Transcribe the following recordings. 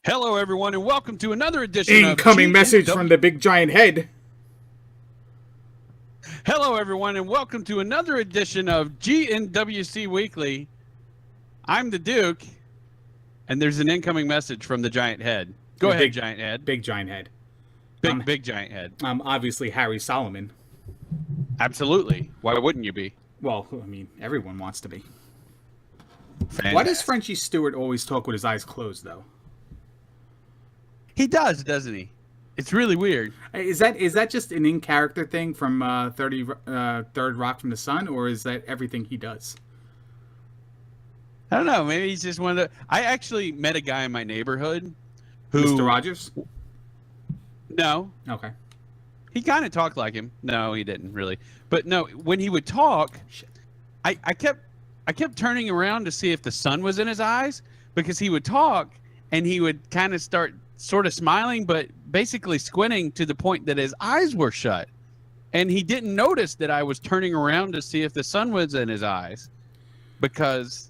Hello, everyone, and welcome to another edition of Incoming message from the big giant head. Hello, everyone, and welcome to another edition of GnWC Weekly. I'm the Duke, and there's an incoming message from the giant head. Go ahead, giant head. Big giant head. Big giant head. Obviously Harry Solomon. Absolutely. Why wouldn't you be? Well, I mean, everyone wants to be. Fantastic. Why does Frenchie Stewart always talk with his eyes closed, though? He does, doesn't he? It's really weird. Is that just an in-character thing from Third Rock from the Sun, or is that everything he does? I don't know. Maybe he's just one of the... I actually met a guy in my neighborhood who... Mr. Rogers? No. Okay. He kind of talked like him. No, he didn't really. But no, when he would talk, I kept turning around to see if the sun was in his eyes, because he would talk and he would kind of start sort of smiling, but basically squinting to the point that his eyes were shut. And he didn't notice that I was turning around to see if the sun was in his eyes, because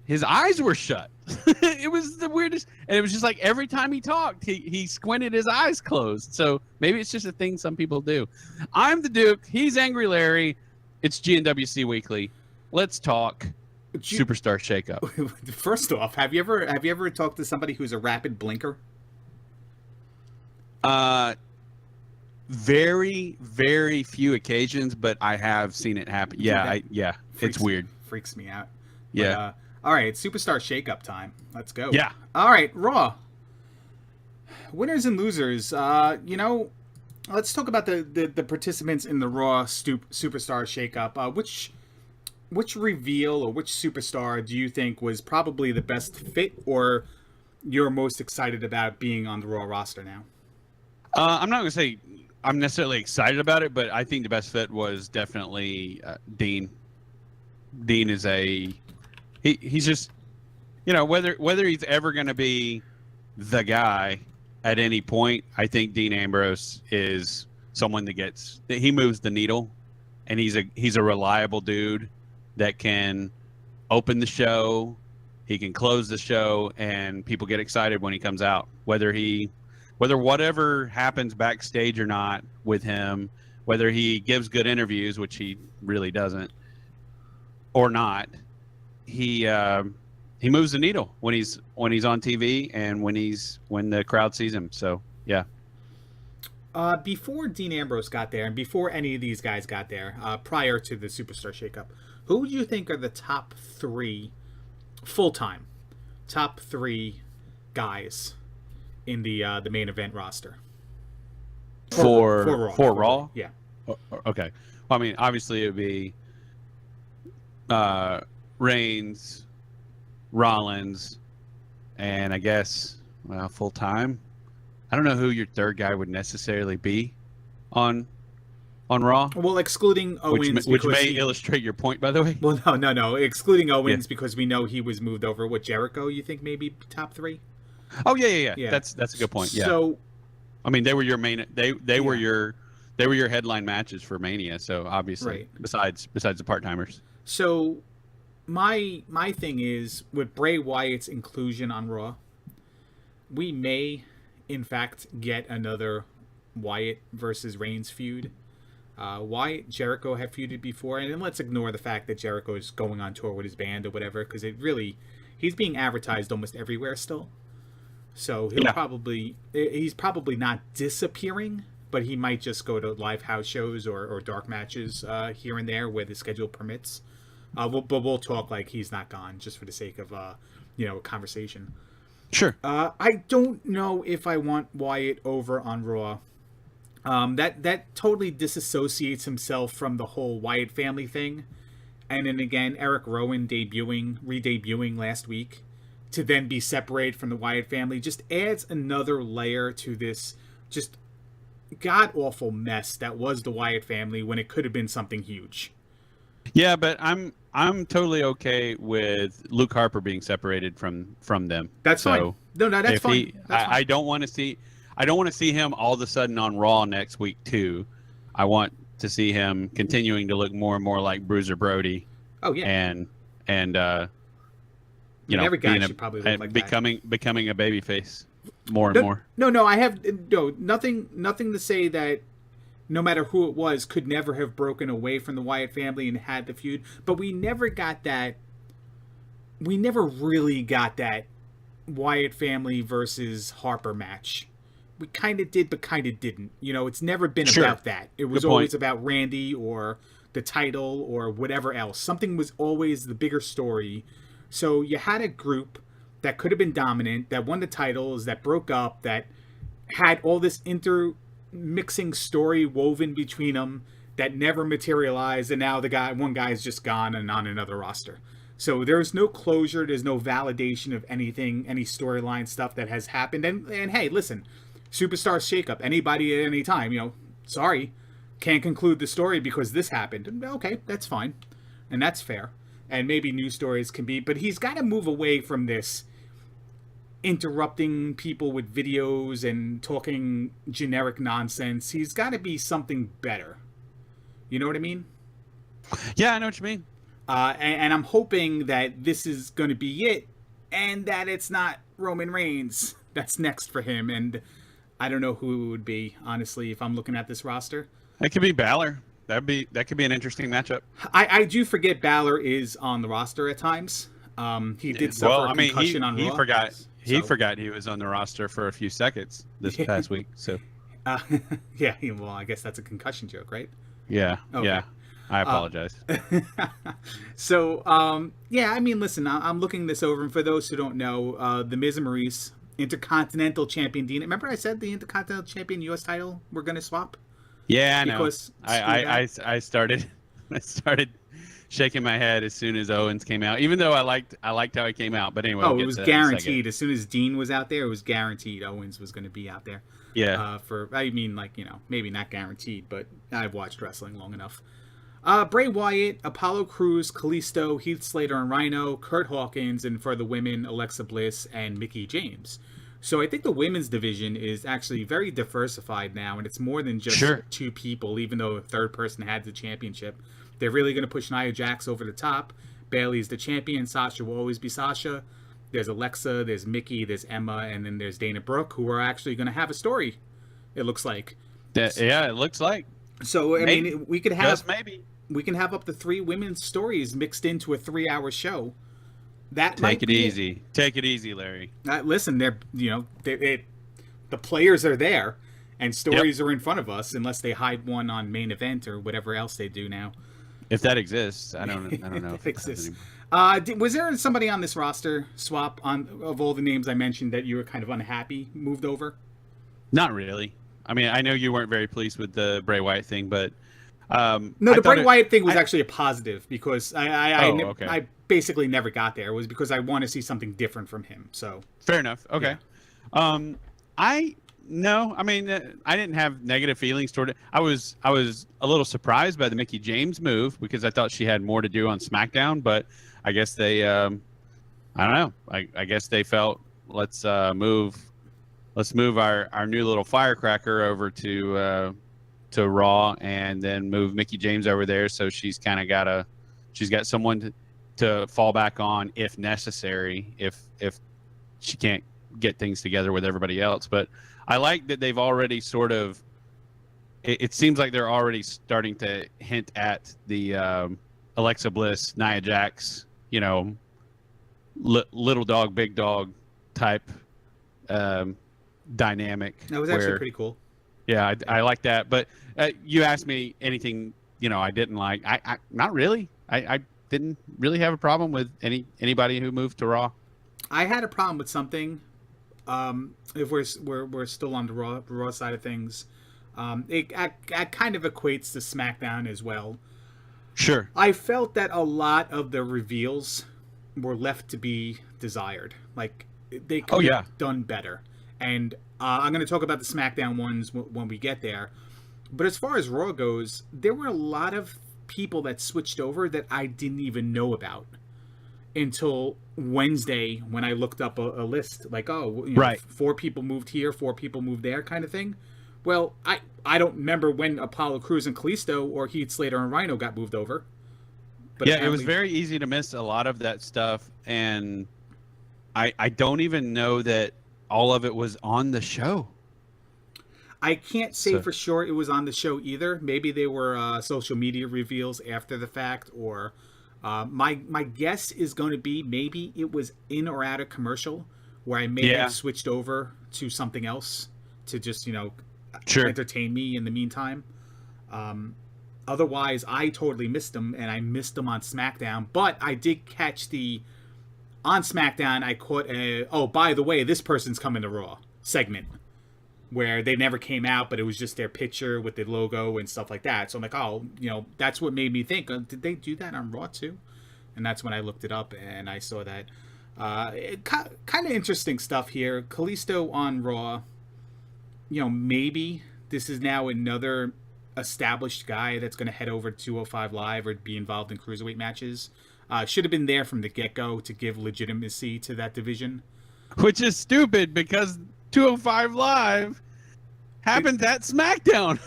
his eyes were shut. It was the weirdest. And it was just like every time he talked, he squinted his eyes closed. So maybe it's just a thing some people do. I'm the Duke. He's Angry Larry. It's GnWC Weekly. Let's talk Superstar Shakeup. First off, have you ever talked to somebody who's a rapid blinker? Very, very few occasions, but I have seen it happen. Yeah, it's weird. Freaks me out. Yeah. But, all right, Superstar Shakeup time. Let's go. Yeah. All right, Raw. Winners and losers. Let's talk about the participants in the Raw Superstar Shakeup. Which reveal or which superstar do you think was probably the best fit, or you're most excited about being on the Raw roster now? I'm not going to say I'm necessarily excited about it, but I think the best fit was definitely Dean. Dean is he's just, whether he's ever going to be the guy at any point, I think Dean Ambrose is someone that he moves the needle, and he's a reliable dude that can open the show, he can close the show, and people get excited when he comes out, whether whatever happens backstage or not with him, whether he gives good interviews, which he really doesn't, or not, he moves the needle when he's on TV and when the crowd sees him. So yeah. Before Dean Ambrose got there, and before any of these guys got there, prior to the Superstar Shakeup, who would you think are the top three guys in the main event roster for Raw? Raw? Yeah. Okay. Well, I mean, obviously it would be Reigns, Rollins, and I guess full time. I don't know who your third guy would necessarily be on Raw. Well, excluding Owens, which may illustrate your point, by the way. Well, no. Excluding Owens, because we know he was moved over. What, Jericho? You think maybe top three? Oh yeah. That's a good point. Yeah. So, I mean, they were your main. They were your headline matches for Mania. So obviously, right. Besides the part timers. So, my thing is, with Bray Wyatt's inclusion on Raw, we may, in fact, get another Wyatt versus Reigns feud. Wyatt, Jericho have feuded before, and then let's ignore the fact that Jericho is going on tour with his band or whatever, because he's being advertised almost everywhere still. So he's probably not disappearing, but he might just go to live house shows or dark matches here and there where the schedule permits. But we'll talk like he's not gone, just for the sake of a conversation. Sure. I don't know if I want Wyatt over on Raw. That totally disassociates himself from the whole Wyatt family thing. And then again, Eric Rowan re-debuting last week to then be separated from the Wyatt family just adds another layer to this just god-awful mess that was the Wyatt family when it could have been something huge. Yeah, but I'm totally okay with Luke Harper being separated from them. That's fine. No, that's fine. I don't want to see him all of a sudden on Raw next week too. I want to see him continuing to look more and more like Bruiser Brody. Oh yeah. And every guy should probably look like becoming a babyface. more and No, more. no. I have no nothing to say that no matter who it was could never have broken away from the Wyatt family and had the feud. But we never got that. We never really got that Wyatt family versus Harper match. We kind of did, but kind of didn't. You know, it's never been Sure. about that. It was Good point. always about Randy or the title or whatever else. Something was always the bigger story. So you had a group that could have been dominant, that won the titles, that broke up, that had all this intermixing story woven between them that never materialized, and now one guy is just gone and on another roster. So there's no closure, there's no validation of anything, any storyline stuff that has happened. And hey, listen, superstar shakeup, anybody at any time, sorry, can't conclude the story because this happened. Okay, that's fine. And that's fair. And maybe news stories can be, but he's got to move away from this interrupting people with videos and talking generic nonsense. He's got to be something better. You know what I mean? Yeah, I know what you mean. And I'm hoping that this is going to be it, and that it's not Roman Reigns that's next for him. And I don't know who it would be, honestly, if I'm looking at this roster. It could be Balor. That could be an interesting matchup. I do forget Balor is on the roster at times. He did suffer a concussion on Raw. He forgot he was on the roster for a few seconds this past week. So, yeah. Well, I guess that's a concussion joke, right? Yeah. Okay. Yeah. I apologize. So, yeah. I mean, listen, I'm looking this over, and for those who don't know, the Miz and Maurice, Intercontinental Champion Dean. Remember, I said the Intercontinental Champion U.S. title we're going to swap. Yeah, I know. Because I started shaking my head as soon as Owens came out, even though I liked how he came out. But anyway, it was guaranteed. As soon as Dean was out there, it was guaranteed Owens was going to be out there. Yeah. Maybe not guaranteed, but I've watched wrestling long enough. Bray Wyatt, Apollo Crews, Kalisto, Heath Slater and Rhino, Kurt Hawkins, and for the women, Alexa Bliss and Mickie James. So I think the women's division is actually very diversified now, and it's more than just two people, even though a third person had the championship. They're really going to push Nia Jax over the top. Bayley's the champion. Sasha will always be Sasha. There's Alexa, there's Mickie, there's Emma, and then there's Dana Brooke, who are actually going to have a story, it looks like. Yeah, it looks like. So, I mean, we could have... Just maybe. We can have up to 3 women's stories mixed into a 3-hour show. Take it easy. Take it easy, Larry. Listen, the players are there, and stories are in front of us, unless they hide one on main event or whatever else they do now. If that exists, I don't know if it exists. Was there somebody on this roster swap of all the names I mentioned that you were kind of unhappy moved over? Not really. I mean, I know you weren't very pleased with the Bray Wyatt thing, but no, the Bray Wyatt thing was actually a positive because I basically never got there. It was because I want to see something different from him. So fair enough. Okay. Yeah. I didn't have negative feelings toward it. I was a little surprised by the Mickie James move because I thought she had more to do on SmackDown, but I guess they I don't know. I guess they felt let's move our new little firecracker over to Raw and then move Mickie James over there, so she's got someone to fall back on if necessary, if she can't get things together with everybody else. But I like that they've already sort of it seems like they're already starting to hint at the Alexa Bliss, Nia Jax, little dog, big dog type dynamic. That was actually pretty cool. Yeah, I like that. But you asked me anything, I didn't like. I not really. I didn't really have a problem with anybody who moved to Raw. I had a problem with something. If we're still on the Raw side of things, it kind of equates to SmackDown as well. Sure. I felt that a lot of the reveals were left to be desired. Like they could have done better. And I'm going to talk about the SmackDown ones when we get there. But as far as Raw goes, there were a lot of people that switched over that I didn't even know about until Wednesday when I looked up a list. Like, 4 people moved here, 4 people moved there kind of thing. Well, I don't remember when Apollo Crews and Kalisto or Heath Slater and Rhino got moved over. But yeah, it was very easy to miss a lot of that stuff. And I don't even know that all of it was on the show. I can't say So- for sure it was on the show either. Maybe they were social media reveals after the fact, or my guess is going to be maybe it was in or out of commercial where I may Yeah. have switched over to something else to just Sure. entertain me in the meantime. Otherwise, I totally missed them, and I missed them on SmackDown. But I did catch on SmackDown. I caught by the way, this person's coming to Raw segment where they never came out, but it was just their picture with the logo and stuff like that. So I'm like, oh, that's what made me think, did they do that on Raw too? And that's when I looked it up and I saw that. Kind of interesting stuff here. Kalisto on Raw. Maybe this is now another established guy that's going to head over to 205 Live or be involved in cruiserweight matches. Should have been there from the get-go to give legitimacy to that division. Which is stupid because 205 Live happened at SmackDown.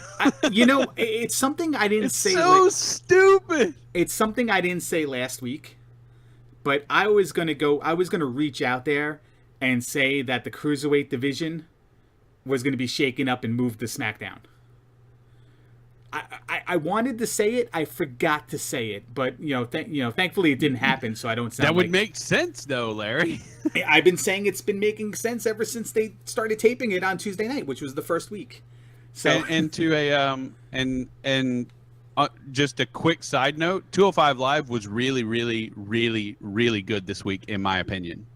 It's something I didn't It's say. so stupid. It's something I didn't say last week, but I was gonna reach out there and say that the cruiserweight division was gonna be shaken up and moved to SmackDown. I wanted to say it. I forgot to say it, but thankfully it didn't happen. So I don't sound. That would make sense, though, Larry. I've been saying it's been making sense ever since they started taping it on Tuesday night, which was the first week. So and to just a quick side note, 205 Live was really, really, really, really good this week, in my opinion.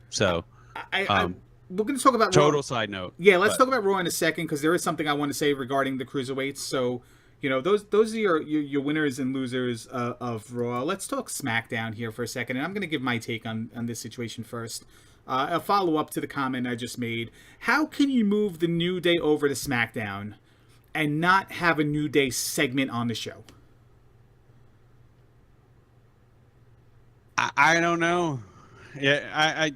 So we're going to talk about total Raw. side note. Yeah, let's talk about Raw in a second because there is something I want to say regarding the cruiserweights. So those are your winners and losers of Raw. Let's talk SmackDown here for a second, and I'm going to give my take on this situation first. A follow-up to the comment I just made. How can you move the New Day over to SmackDown and not have a New Day segment on the show? I don't know. Yeah,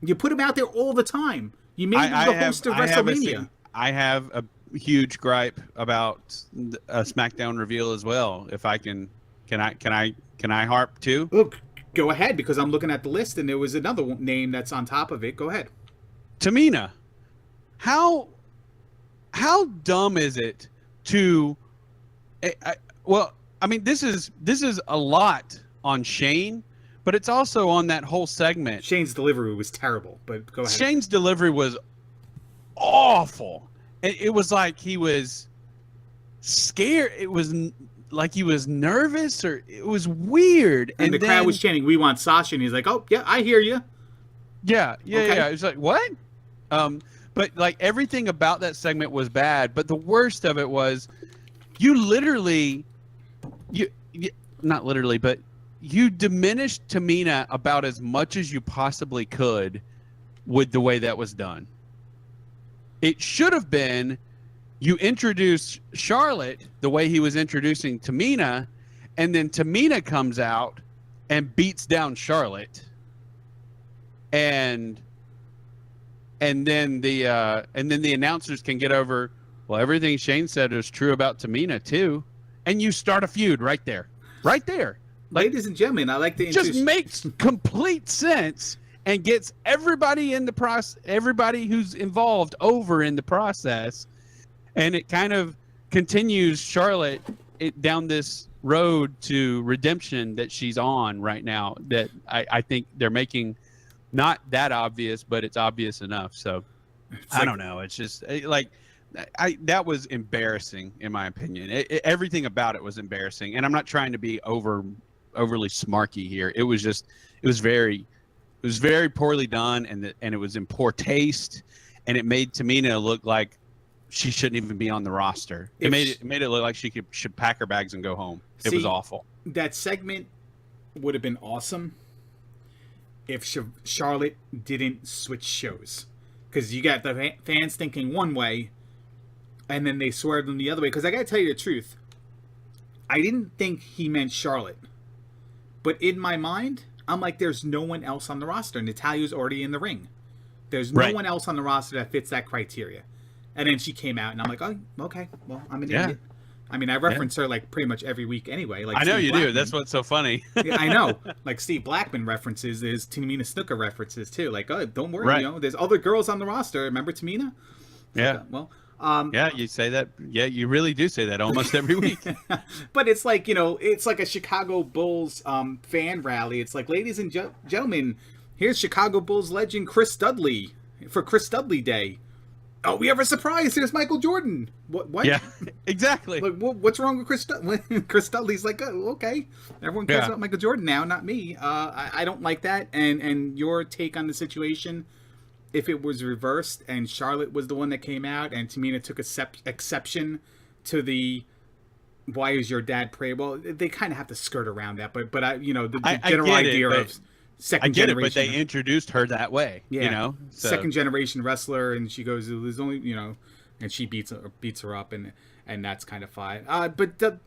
You put them out there all the time. You made them the host of WrestleMania. I have a huge gripe about a SmackDown reveal as well. If I can I harp too? Look, go ahead, because I'm looking at the list and there was another name that's on top of it. Go ahead. Tamina, how dumb is it to? This is a lot on Shane, but it's also on that whole segment. Shane's delivery was terrible, but go ahead. Shane's delivery was awful. It was like he was scared. It was like he was nervous, or it was weird. And the crowd was chanting, "We want Sasha," and he's like, "Oh yeah, I hear you." Yeah. Okay. It was like, what? But like everything about that segment was bad. But the worst of it was, not literally, but you diminished Tamina about as much as you possibly could with the way that was done. It should have been you introduced Charlotte the way he was introducing Tamina, and then Tamina comes out and beats down Charlotte. And then the announcers can get over, well, everything Shane said is true about Tamina too. And you start a feud right there. Right there. Like, ladies and gentlemen, I like to just makes complete sense and gets everybody in the process, everybody who's involved over in the process, and it kind of continues Charlotte down this road to redemption that she's on right now. That I think they're making not that obvious, but it's obvious enough. So I don't know. It's just that was embarrassing in my opinion. Everything about it was embarrassing, and I'm not trying to be overly smarky here. It was very poorly done, and it was in poor taste, and it made Tamina look like she shouldn't even be on the roster. It made it look like she should pack her bags and go home. It was awful. That segment would have been awesome if Charlotte didn't switch shows, because you got the fans thinking one way, and then they swerved them the other way. Because I got to tell you the truth, I didn't think he meant Charlotte, but in my mind, I'm like, there's no one else on the roster. Natalya's already in the ring. There's no one else on the roster that fits that criteria. And then she came out, and I'm like, oh, okay, well, I'm an idiot. I mean, I reference her like pretty much every week anyway. Like I know Steve you Blackman. do. That's what's so funny. Yeah, I know. Like Steve Blackman references, there's Tamina Snuka references too. Like, oh, don't worry, Right. you know, there's other girls on the roster. Remember Tamina? Yeah. Okay, well, Yeah, you say that. Yeah, you really do say that almost every week. but it's like, you know, it's like a Chicago Bulls fan rally. It's like, ladies and gentlemen, here's Chicago Bulls legend Chris Dudley for Chris Dudley Day. Oh, we have a surprise. There's Michael Jordan. What? Yeah, exactly. Like, what's wrong with Chris Dudley? Chris Dudley's like, oh, okay. Everyone cares about Michael Jordan now, not me. I don't like that. And your take on the situation, if it was reversed and Charlotte was the one that came out and Tamina took exception to the why is your dad pray? Well, they kind of have to skirt around that. But I, you know, the general idea of second generation. But they introduced her that way. Yeah, you know, so. Second generation wrestler, and she goes, "There's only, you know," and she beats her up, and that's kind of fine. But the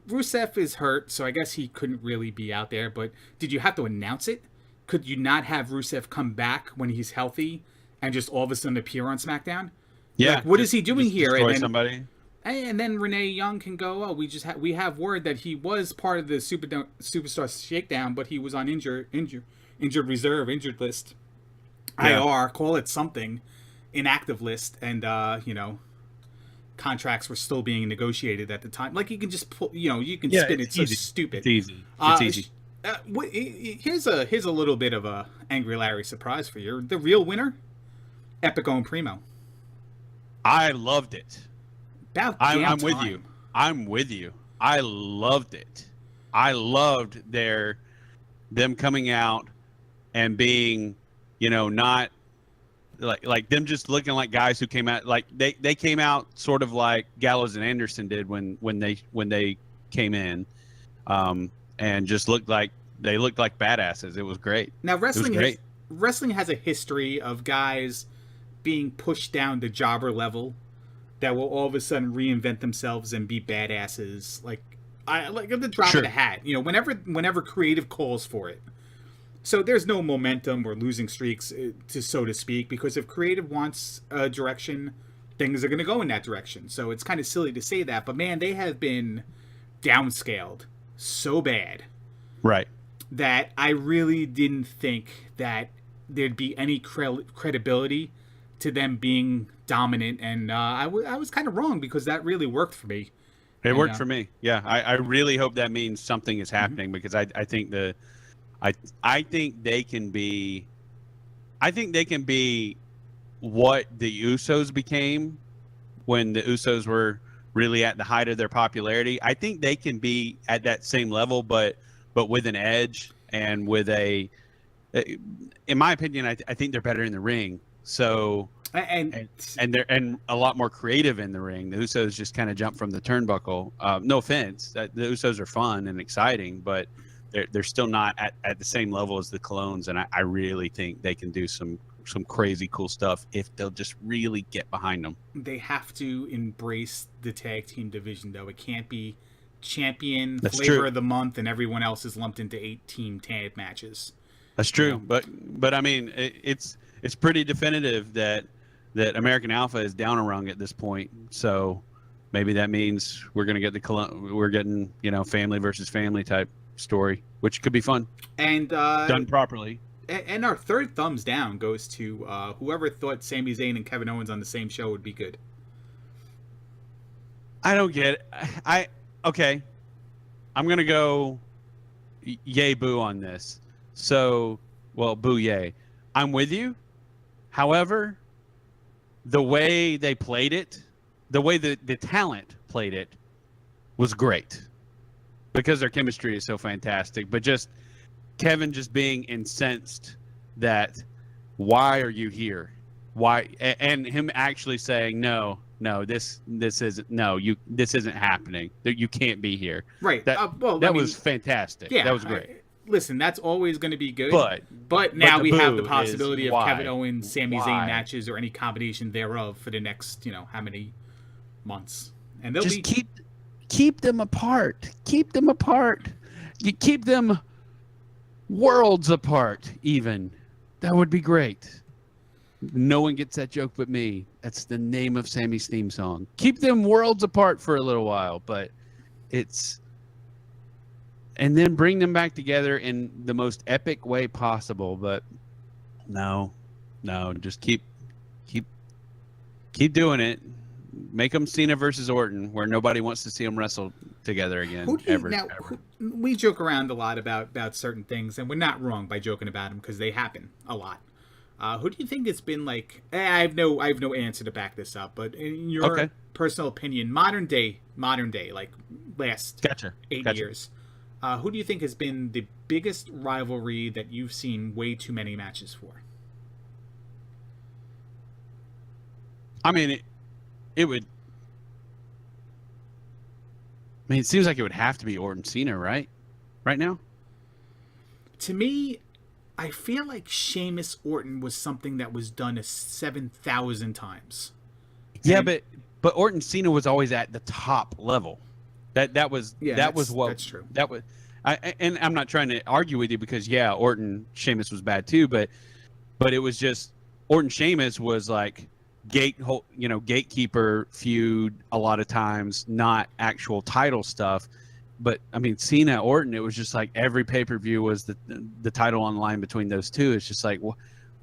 Rusev is hurt, so I guess he couldn't really be out there. But did you have to announce it? Could you not have Rusev come back when he's healthy and just all of a sudden appear on SmackDown? Yeah, like, what is he doing here? Destroy and then, somebody. And then Renee Young can go, oh, we have word that he was part of the Superstar Shakedown, but he was on injured reserve, injured list, IR, call it something, inactive list, and you know, contracts were still being negotiated at the time. Like, you can just pull, you know, you can spin it. So stupid. It's easy. It's easy. Here's a little bit of a Angry Larry surprise for you. The real winner, Epico and Primo. I loved it. I'm with you. I'm with you. I loved it. I loved them coming out and being, you know, not like them just looking like guys who came out like they came out sort of like Gallows and Anderson did when they came in, and just looked like badasses. It was great. Now wrestling has a history of guys being pushed down to jobber level that will all of a sudden reinvent themselves and be badasses. Like the drop of the hat, you know, whenever creative calls for it. So there's no momentum or losing streaks, so to speak, because if creative wants a direction, things are going to go in that direction. So it's kind of silly to say that, but man, they have been downscaled so bad, right, that I really didn't think that there'd be any credibility to them being dominant, and I was kind of wrong, because that really worked for me. It worked for me. Yeah, I really hope that means something is happening, because I think I think they can be what the Usos became when the Usos were really at the height of their popularity. I think they can be at that same level, but with an edge and with in my opinion, I think they're better in the ring. So and they're a lot more creative in the ring. The Usos just kind of jump from the turnbuckle. No offense, the Usos are fun and exciting, but they're still not at the same level as the Clones. And I really think they can do some crazy cool stuff if they'll just really get behind them. They have to embrace the tag team division, though. It can't be champion, That's flavor true. of the month, and everyone else is lumped into 8-team tag matches. That's true, You know? but I mean, it's pretty definitive that American Alpha is down a rung at this point. So maybe that means we're gonna get we're getting, you know, family versus family type story, which could be fun and done properly. And our third thumbs down goes to whoever thought Sami Zayn and Kevin Owens on the same show would be good. I don't get it. Okay, I'm gonna go yay boo on this. So, well, boo yay. I'm with you. However, the way they played it, the way the talent played it, was great, because their chemistry is so fantastic. But just Kevin just being incensed that why are you here? Why, and him actually saying no, this isn't happening. You can't be here. Right. That was fantastic. Yeah, that was great. Listen, that's always going to be good. But now the we have the boo possibility is of Kevin Owens, Sami Why? Zayn matches, or any combination thereof for the next, you know, how many months. And they'll Just be keep them apart. Keep them apart. You keep them worlds apart, even. That would be great. No one gets that joke but me. That's the name of Sammy's theme song. Keep them worlds apart for a little while, but it's and then bring them back together in the most epic way possible. But no, just keep doing it. Make them Cena versus Orton, where nobody wants to see them wrestle together again. We joke around a lot about certain things, and we're not wrong by joking about them because they happen a lot. Who do you think it's been like? I have no answer to back this up, but in your personal opinion, modern day, like last 8 years, who do you think has been the biggest rivalry that you've seen way too many matches for? I mean, it would. I mean, it seems like it would have to be Orton Cena, right? Right now? To me, I feel like Sheamus Orton was something that was done 7,000 times. Yeah, but Orton Cena was always at the top level. That was what that's true. That was and I'm not trying to argue with you because Orton Sheamus was bad too, but it was just Orton Sheamus was like gatekeeper feud a lot of times, not actual title stuff. But I mean, Cena Orton, it was just like every pay-per-view was the title on the line between those two. It's just like, well,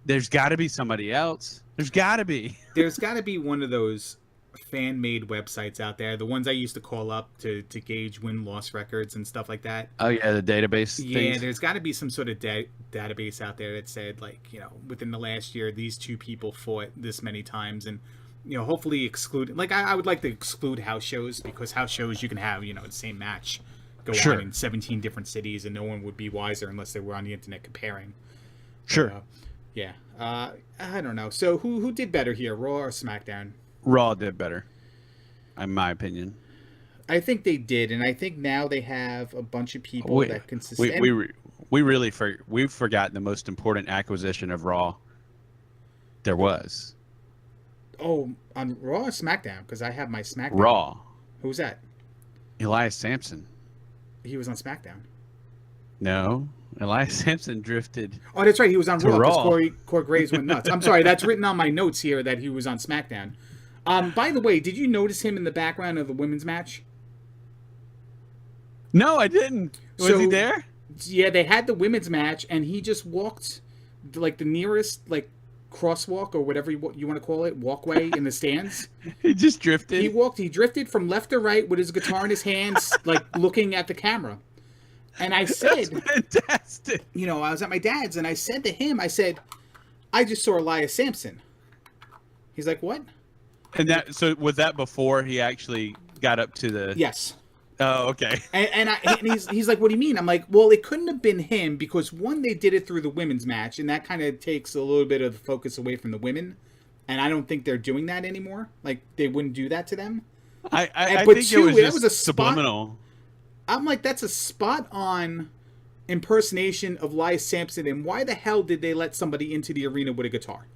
there's got to be somebody else. There's got to be one of those fan-made websites out there, the ones I used to call up to gauge win-loss records and stuff like that. Oh yeah, the database. Yeah, things. There's got to be some sort of database out there that said, like, within the last year, these two people fought this many times, and hopefully exclude. Like, I would like to exclude house shows, because house shows you can have the same match go on in 17 different cities, and no one would be wiser unless they were on the internet comparing. Sure. I don't know. So who did better here, Raw or SmackDown? Raw did better, in my opinion. I think they did, and I think now they have a bunch of people that can sustain. We've forgotten the most important acquisition of Raw there was. Oh, on Raw or SmackDown? Because I have my SmackDown. Raw. Who's that? Elias Sampson. He was on SmackDown. No, Elias Sampson drifted. Oh, that's right. He was on Raw because Corey Graves went nuts. I'm sorry. That's written on my notes here that he was on SmackDown. By the way, did you notice him in the background of the women's match? No, I didn't. Was he there? Yeah, they had the women's match, and he just walked like the nearest crosswalk or whatever you want to call it, walkway in the stands. He just drifted. He drifted from left to right with his guitar in his hands, like looking at the camera. And I said, "That's fantastic." I was at my dad's, and I said to him, I just saw Elias Sampson. He's like, what? And so was that before he actually got up to the? Yes. Oh, okay. And he's like, what do you mean? I'm like, well, it couldn't have been him because one, they did it through the women's match, and that kind of takes a little bit of the focus away from the women, and I don't think they're doing that anymore. Like, they wouldn't do that to them. I think two, it was just subliminal. I'm like, that's a spot on impersonation of Elias Sampson, and why the hell did they let somebody into the arena with a guitar?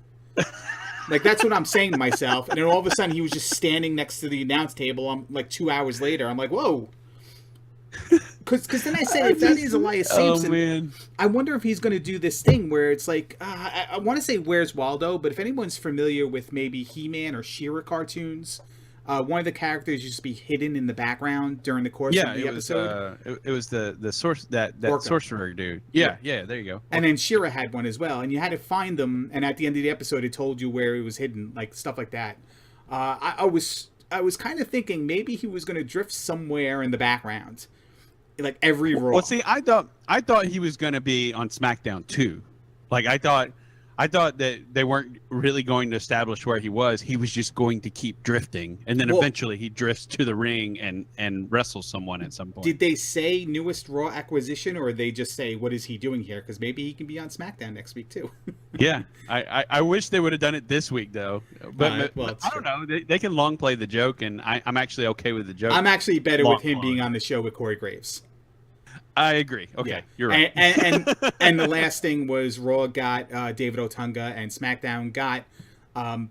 Like, that's what I'm saying to myself. And then all of a sudden, he was just standing next to the announce table. I'm like 2 hours later. I'm like, whoa. Because then I said, if that is Elias Sampson, I wonder if he's going to do this thing where it's like, I want to say Where's Waldo, but if anyone's familiar with maybe He-Man or She-Ra cartoons, one of the characters used to be hidden in the background during the course of the episode. It was the source that sorcerer dude. Yeah, there you go. And then She-Ra had one as well, and you had to find them. And at the end of the episode, it told you where it was hidden, like stuff like that. I was kind of thinking maybe he was going to drift somewhere in the background, like every Raw. Well, see, I thought he was going to be on SmackDown too. Like I thought that they weren't really going to establish where he was. He was just going to keep drifting, and then eventually he drifts to the ring and wrestles someone at some point. Did they say newest Raw acquisition, or they just say, what is he doing here? Because maybe he can be on SmackDown next week too. Yeah, I wish they would have done it this week though. But I don't know. They can long play the joke, and I'm actually okay with the joke. I'm actually better with him being on the show with Corey Graves. I agree. Okay, yeah. You're right. And the last thing was Raw got David Otunga, and SmackDown got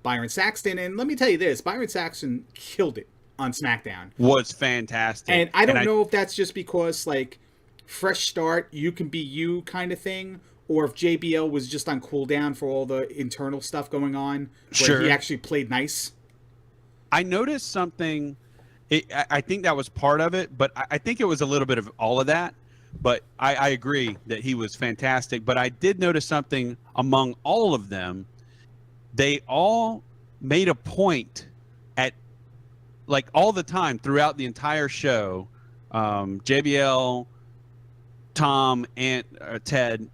Byron Saxton. And let me tell you this, Byron Saxton killed it on SmackDown. Was fantastic. And I don't know if that's just because, like, fresh start, you can be you kind of thing, or if JBL was just on cooldown for all the internal stuff going on, where Sure. he actually played nice. I noticed something. I think that was part of it, but I think it was a little bit of all of that. But I agree that he was fantastic. But I did notice something among all of them. They all made a point at, like, all the time throughout the entire show. JBL, Tom, and Ted,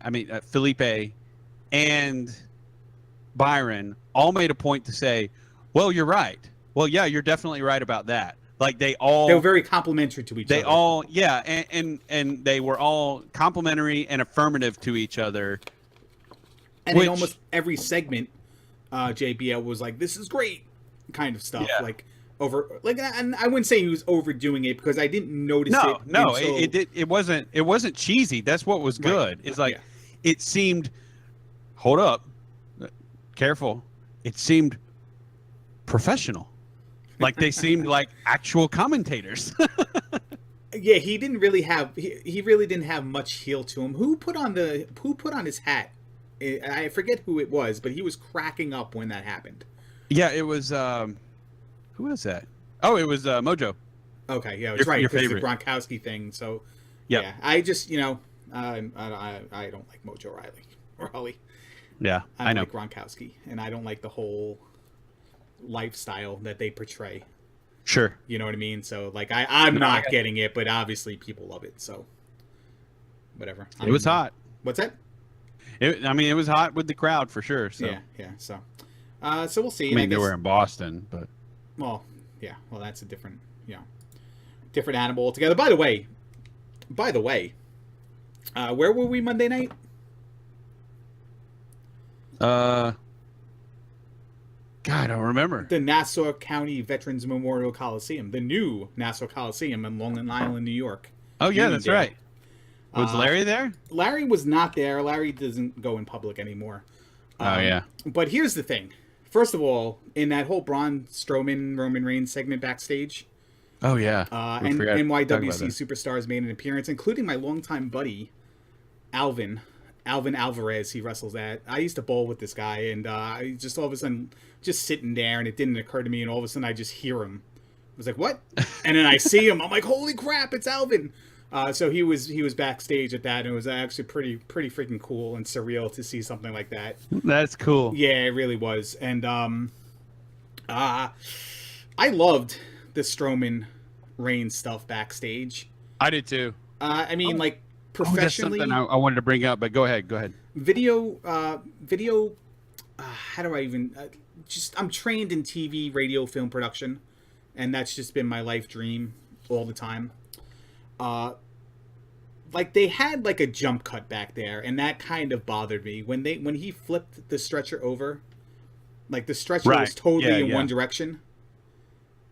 Felipe, and Byron all made a point to say, well, you're right. Well, yeah, you're definitely right about that. Like, they were very complimentary to each other. They all, yeah, and they were all complimentary and affirmative to each other. And in almost every segment, JBL was like, "This is great," kind of stuff. Yeah. Like and I wouldn't say he was overdoing it because I didn't notice it. No, it wasn't cheesy. That's what was good. Right. It's like, It seemed, hold up, careful. It seemed professional. Like they seemed like actual commentators. Yeah, he didn't really have he really didn't have much heel to him. Who put on his hat? I forget who it was, but he was cracking up when that happened. Yeah, it was who was that? Oh, it was Mojo. Okay, yeah, that's right. Because the Gronkowski thing. So yeah, I just I don't like Mojo Riley. Yeah, I know like Gronkowski, and I don't like the whole lifestyle that they portray. Sure. You know what I mean? So like I'm not getting it, but obviously people love it, so whatever. It was hot. What's that? It was hot with the crowd for sure. So yeah. So we'll see. I mean, they were in Boston, but well, that's a different animal altogether. By the way, where were we Monday night? God, I don't remember. The Nassau County Veterans Memorial Coliseum, the new Nassau Coliseum in Long Island, New York. Oh yeah, that's right. Was Larry there? Larry was not there. Larry doesn't go in public anymore. Oh yeah. But here's the thing. First of all, in that whole Braun Strowman Roman Reigns segment backstage. Oh yeah. And NYWC superstars made an appearance, including my longtime buddy, Alvin Alvarez. He wrestles at. I used to bowl with this guy, and I just all of a sudden just sitting there, and it didn't occur to me, and all of a sudden I just hear him. I was like, "What?" And then I see him. I'm like, "Holy crap! It's Alvin!" So he was backstage at that, and it was actually pretty freaking cool and surreal to see something like that. That's cool. Yeah, it really was, and I loved the Strowman Reigns stuff backstage. I did too. I mean, like professionally, that's something I wanted to bring up, but go ahead. Video. How do I even? I'm trained in TV, radio, film production, and that's just been my life dream all the time. Like they had like a jump cut back there, and that kind of bothered me when he flipped the stretcher over. Like the stretcher was totally in one direction,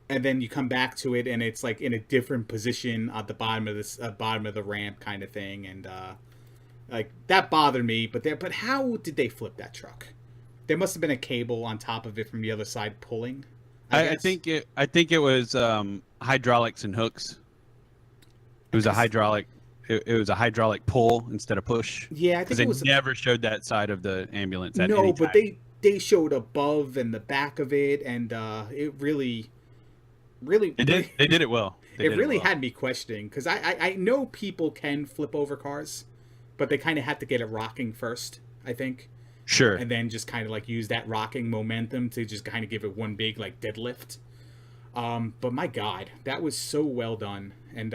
and then you come back to it, and it's like in a different position at the bottom of the ramp kind of thing, and like that bothered me. But how did they flip that truck? There must have been a cable on top of it from the other side pulling. I think it was hydraulics and hooks. It was a hydraulic. It was a hydraulic pull instead of push. Yeah, I think it was. They never showed that side of the ambulance. No, but they showed above and the back of it, and it really. They did it well. It really had me questioning because I know people can flip over cars, but they kind of have to get it rocking first, I think. Sure. And then just kind of like use that rocking momentum to just kind of give it one big like deadlift. But my God, that was so well done. And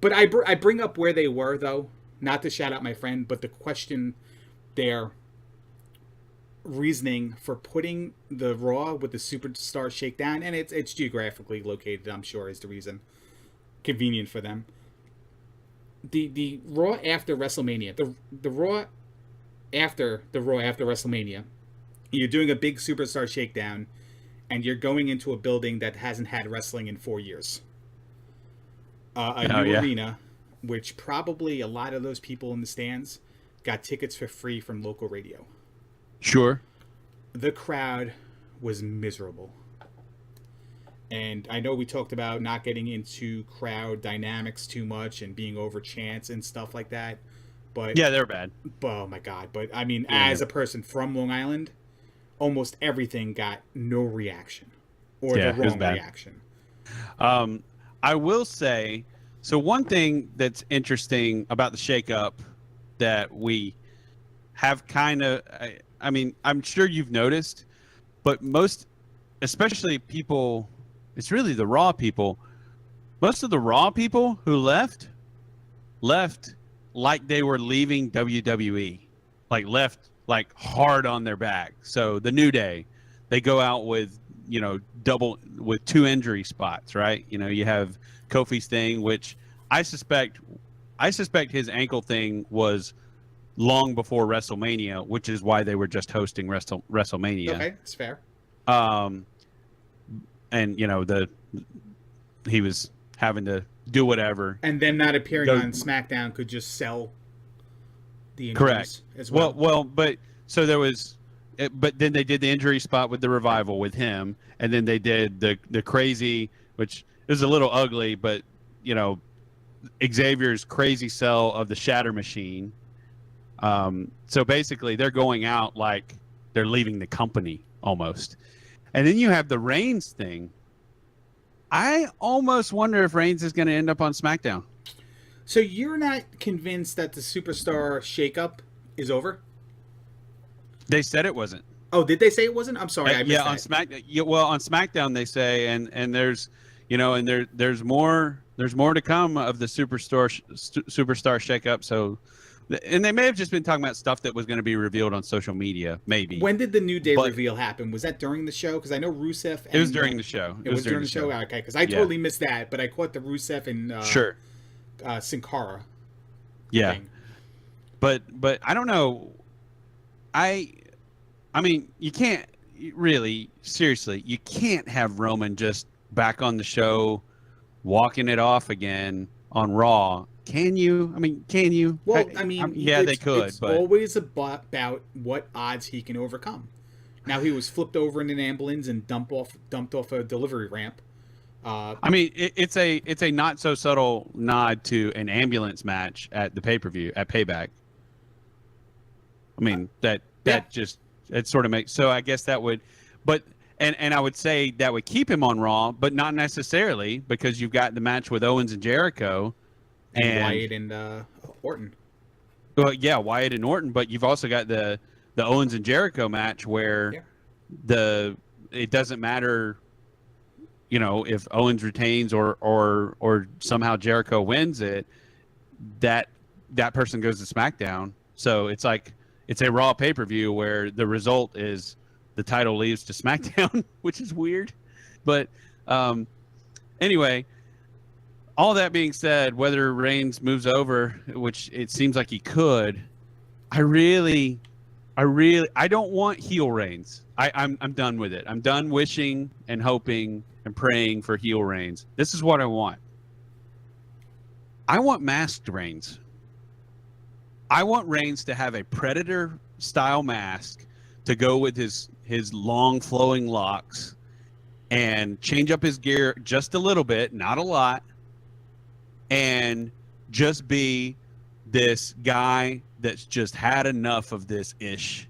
but I bring up where they were though, not to shout out my friend, but to question their reasoning for putting the Raw with the Superstar Shakedown, and it's geographically located, I'm sure, is the reason. Convenient for them. The Raw after WrestleMania, the Raw after WrestleMania, you're doing a big Superstar Shakedown, and you're going into a building that hasn't had wrestling in 4 years. A new arena, which probably a lot of those people in the stands got tickets for free from local radio. Sure. The crowd was miserable. And I know we talked about not getting into crowd dynamics too much and being over chants and stuff like that. But Yeah, they're bad. oh my god! But I mean, Yeah. as a person from Long Island, almost everything got no reaction, or the Yeah, it was wrong bad. reaction. I will say, so one thing that's interesting about the shakeup that we have kind of, I mean, I'm sure you've noticed, but most, especially people, it's really the Raw people. Most of the Raw people who left like they were leaving WWE, like left like hard on their back. So the New Day, they go out with double with 2 injury spots, right? You have Kofi's thing, which I suspect his ankle thing was long before WrestleMania, which is why they were just hosting WrestleMania. Okay, it's fair. Um, and he was having to do whatever. And them not appearing Go- on SmackDown could just sell the injuries Correct. as well. But so there was, but then they did the injury spot with the Revival with him, and then they did the crazy, which is a little ugly, but Xavier's crazy sell of the Shatter Machine. So basically, they're going out like they're leaving the company almost, and then you have the Reigns thing. I almost wonder if Reigns is going to end up on SmackDown. So you're not convinced that the Superstar Shakeup is over? They said it wasn't. Oh, did they say it wasn't? I'm sorry, I missed yeah, that. on on SmackDown they say, and there's there's more to come of the Superstar Shakeup. So, and they may have just been talking about stuff that was going to be revealed on social media, maybe. When did the New Day reveal happen? Was that during the show? Because I know Rusev. It was during the show. It was during the show. Okay, because I totally missed that, but I caught the Rusev and sure. Sin Cara. Yeah, thing. but I don't know. I mean, you can't really, seriously, you can't have Roman just back on the show, walking it off again on Raw. Can you? I mean, can you? Well, I mean, yeah, they could. It's but always about what odds he can overcome. Now he was flipped over in an ambulance and dumped off a delivery ramp. I mean, it's a not so subtle nod to an ambulance match at the pay-per-view at Payback. I mean, that just it sort of makes, so I guess that would, but and I would say that would keep him on Raw, but not necessarily, because you've got the match with Owens and Jericho and Wyatt and Orton. Well, yeah, Wyatt and Orton, but you've also got the Owens and Jericho match where it doesn't matter, if Owens retains or somehow Jericho wins it, that person goes to SmackDown. So it's like it's a Raw pay-per-view where the result is the title leaves to SmackDown, which is weird. But anyway, all that being said, whether Reigns moves over, which it seems like he could, I don't want heel Reigns. I'm done with it. I'm done wishing and hoping and praying for heel Reigns. This is what I want. I want masked Reigns. I want Reigns to have a Predator style mask to go with his long flowing locks and change up his gear just a little bit, not a lot, and just be this guy that's just had enough of this ish,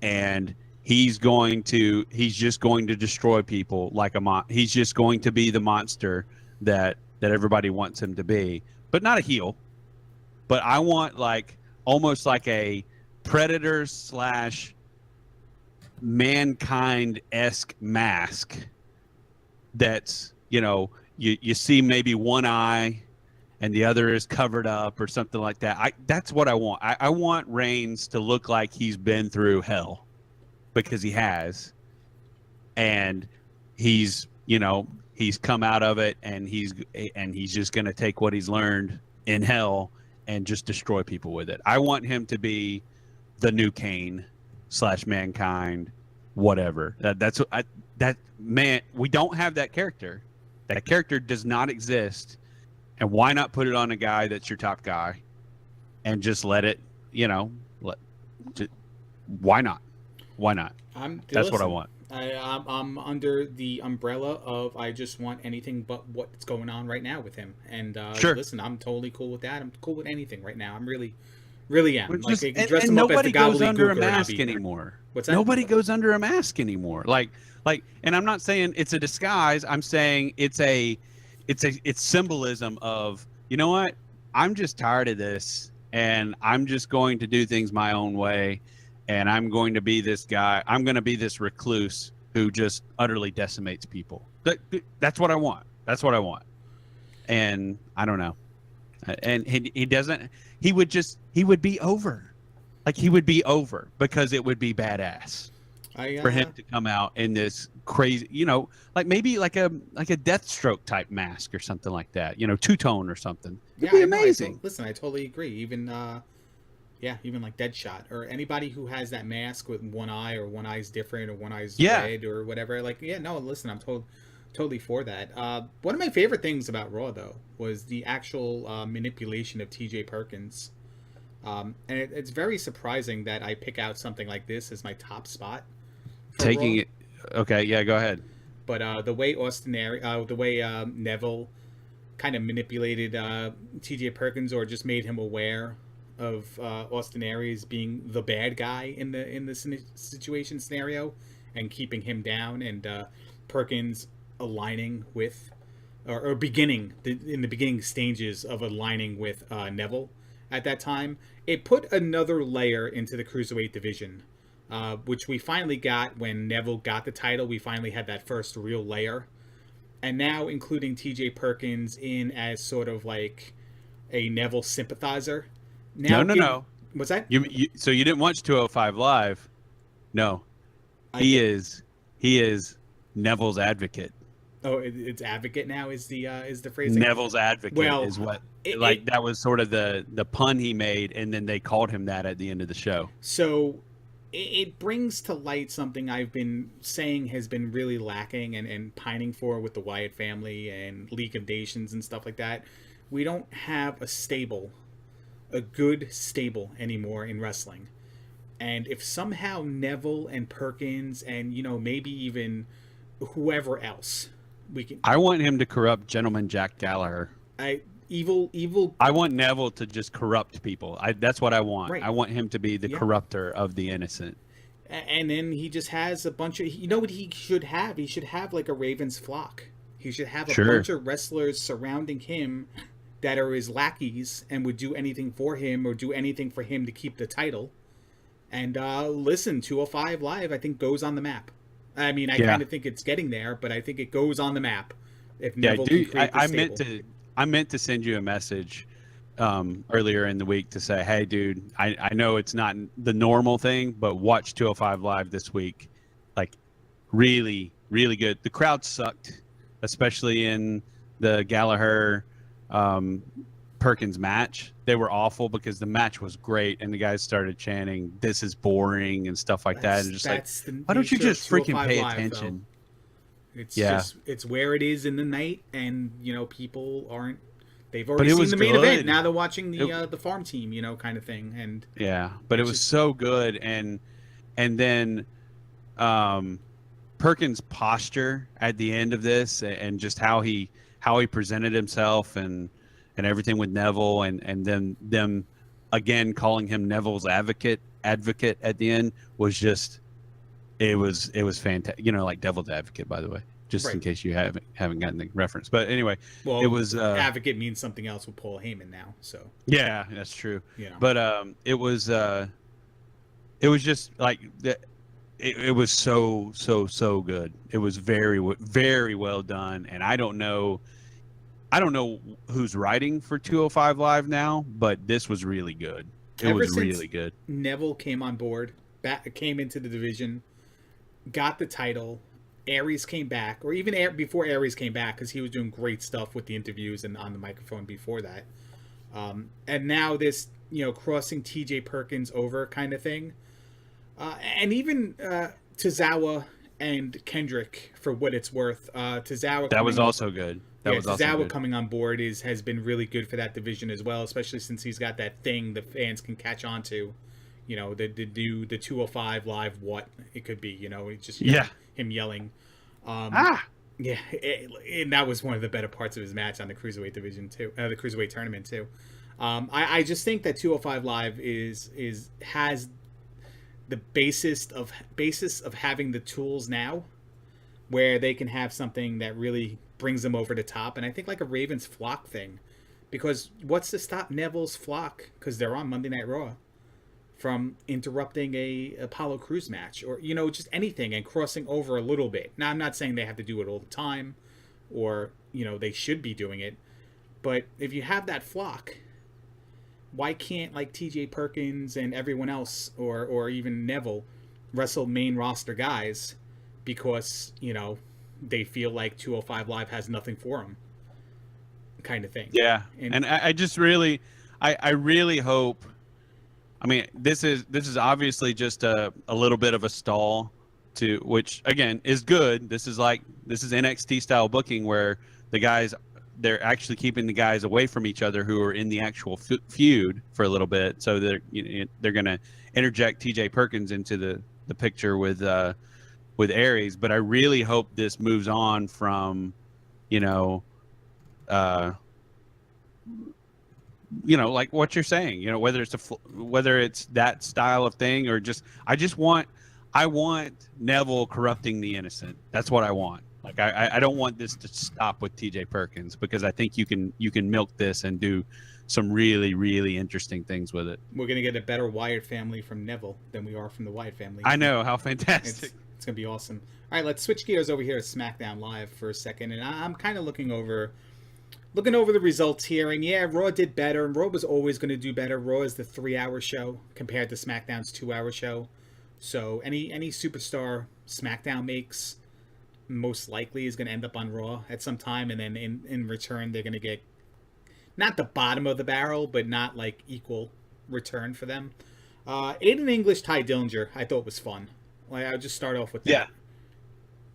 and he's just going to destroy people like he's just going to be the monster that everybody wants him to be, but not a heel. But I want almost like a Predator / Mankind-esque mask that's, you see maybe one eye and the other is covered up or something like that. That's what I want. I want Reigns to look like he's been through hell, because he has. And he's come out of it, and he's just going to take what he's learned in hell and just destroy people with it. I want him to be the new Kane / Mankind, whatever. We don't have that character. That character does not exist. And why not put it on a guy that's your top guy and just let it, why not? Why not? That's what I want. I'm under the umbrella of I just want anything but what's going on right now with him. And sure. Listen, I'm totally cool with that. I'm cool with anything right now. I'm really, Really am. Which Like is, they can dress and him up as the nobody goes under gobbledygook a or an mask Abby. anymore. What's that? Nobody goes under a mask anymore. And I'm not saying it's a disguise. I'm saying it's symbolism of, you know what? I'm just tired of this, and I'm just going to do things my own way, and I'm going to be this guy. I'm going to be this recluse who just utterly decimates people. That's what I want. That's what I want. And I don't know. And he doesn't. He would be over. Like he would be over because it would be badass for him to come out in this crazy, like maybe like a Deathstroke type mask or something like that, two-tone or something. It'd be amazing. Listen, I totally agree. Even even like Deadshot or anybody who has that mask with one eye or one eye's different or one eye's red or whatever. Like, listen, I'm totally for that. One of my favorite things about Raw though was the actual manipulation of TJ Perkins. And it's very surprising that I pick out something like this as my top spot. Taking Raw. It, okay, yeah, go ahead. But the way Neville kind of manipulated TJ Perkins, or just made him aware of Austin Aries being the bad guy in the situation scenario, and keeping him down, and Perkins aligning with, or beginning in the beginning stages of aligning with Neville. At that time, it put another layer into the Cruiserweight division, which we finally got when Neville got the title. We finally had that first real layer. And now including TJ Perkins in as sort of like a Neville sympathizer. Now, no. What's that? So you didn't watch 205 Live? No. He is Neville's advocate. Oh, it's advocate now is the phrasing. Neville's advocate is what that was sort of the pun he made, and then they called him that at the end of the show. So it brings to light something I've been saying has been really lacking and pining for with the Wyatt family and League of Nations and stuff like that. We don't have a good stable anymore in wrestling. And if somehow Neville and Perkins and maybe even whoever else I want him to corrupt Gentleman Jack Gallagher. Evil. I want Neville to just corrupt people. That's what I want. Right. I want him to be the corrupter of the innocent. And then he just has a bunch of. You know what he should have? He should have like a Raven's flock. He should have a bunch of wrestlers surrounding him that are his lackeys and would do anything for him or do anything for him to keep the title. And listen, 205 Live, I think, goes on the map. I mean, I kind of think it's getting there, but I think it goes on the map. If Neville can create the stable. I meant to send you a message earlier in the week to say, hey, dude, I know it's not the normal thing, but watch 205 Live this week. Like, really, really good. The crowd sucked, especially in the Gallagher Perkins match. They were awful because the match was great, and the guys started chanting, "This is boring" and stuff like that. And just like, why don't you just freaking pay attention? It's where it is in the night, and people aren't. They've already seen the main event. Now they're watching the farm team, kind of thing. And but it was so good, and then Perkins' posture at the end of this, and just how he presented himself, and everything with Neville, and then them again calling him Neville's advocate at the end was just it was fantastic. Like Devil's Advocate, by the way, just in case you haven't gotten the reference. But anyway, it was advocate means something else with Paul Heyman now. So yeah, that's true. But it was just like it was so good. It was very, very well done, and I don't know who's writing for 205 Live now, but this was really good. It was really good. Neville came on board, came into the division, got the title. Aries came back, or even before Aries came back, because he was doing great stuff with the interviews and on the microphone before that. And now this, crossing TJ Perkins over kind of thing. And even Tozawa and Kendrick, for what it's worth. Tozawa. That was also good. Tozawa coming on board has been really good for that division as well, especially since he's got that thing the fans can catch on to. The 205 Live what it could be. It's just him yelling. Yeah, and that was one of the better parts of his match on the Cruiserweight division too, the Cruiserweight tournament too. I just think that 205 Live has the basis of having the tools now, where they can have something that really brings them over the top. And I think like a Ravens flock thing, because what's to stop Neville's flock, because they're on Monday Night Raw, from interrupting a Apollo Crews match, or just anything, and crossing over a little bit. Now I'm not saying they have to do it all the time, or they should be doing it, but if you have that flock, why can't like TJ Perkins and everyone else, or even Neville, wrestle main roster guys because they feel like 205 Live has nothing for them, kind of thing. Yeah, and I just really, I really hope. I mean, this is obviously just a little bit of a stall, to which again is good. This is NXT style booking where the guys, they're actually keeping the guys away from each other who are in the actual feud for a little bit. So they're going to interject TJ Perkins into the picture with Aries. But I really hope this moves on from, like what you're saying, whether it's that style of thing, or just, I want Neville corrupting the innocent. That's what I want. Like, I don't want this to stop with TJ Perkins, because I think you can milk this and do some really, really interesting things with it. We're going to get a better Wyatt family from Neville than we are from the Wyatt family. I know, how fantastic. It's going to be awesome. All right, let's switch gears over here to SmackDown Live for a second. And I'm kind of looking over the results here. And yeah, Raw did better, and Raw was always going to do better. Raw is the 3-hour show compared to SmackDown's 2-hour show. So any superstar SmackDown makes most likely is going to end up on Raw at some time, and then in return they're going to get not the bottom of the barrel, but not like equal return for them. Aiden English, Ty Dillinger, I thought was fun. Like, I'll just start off with that.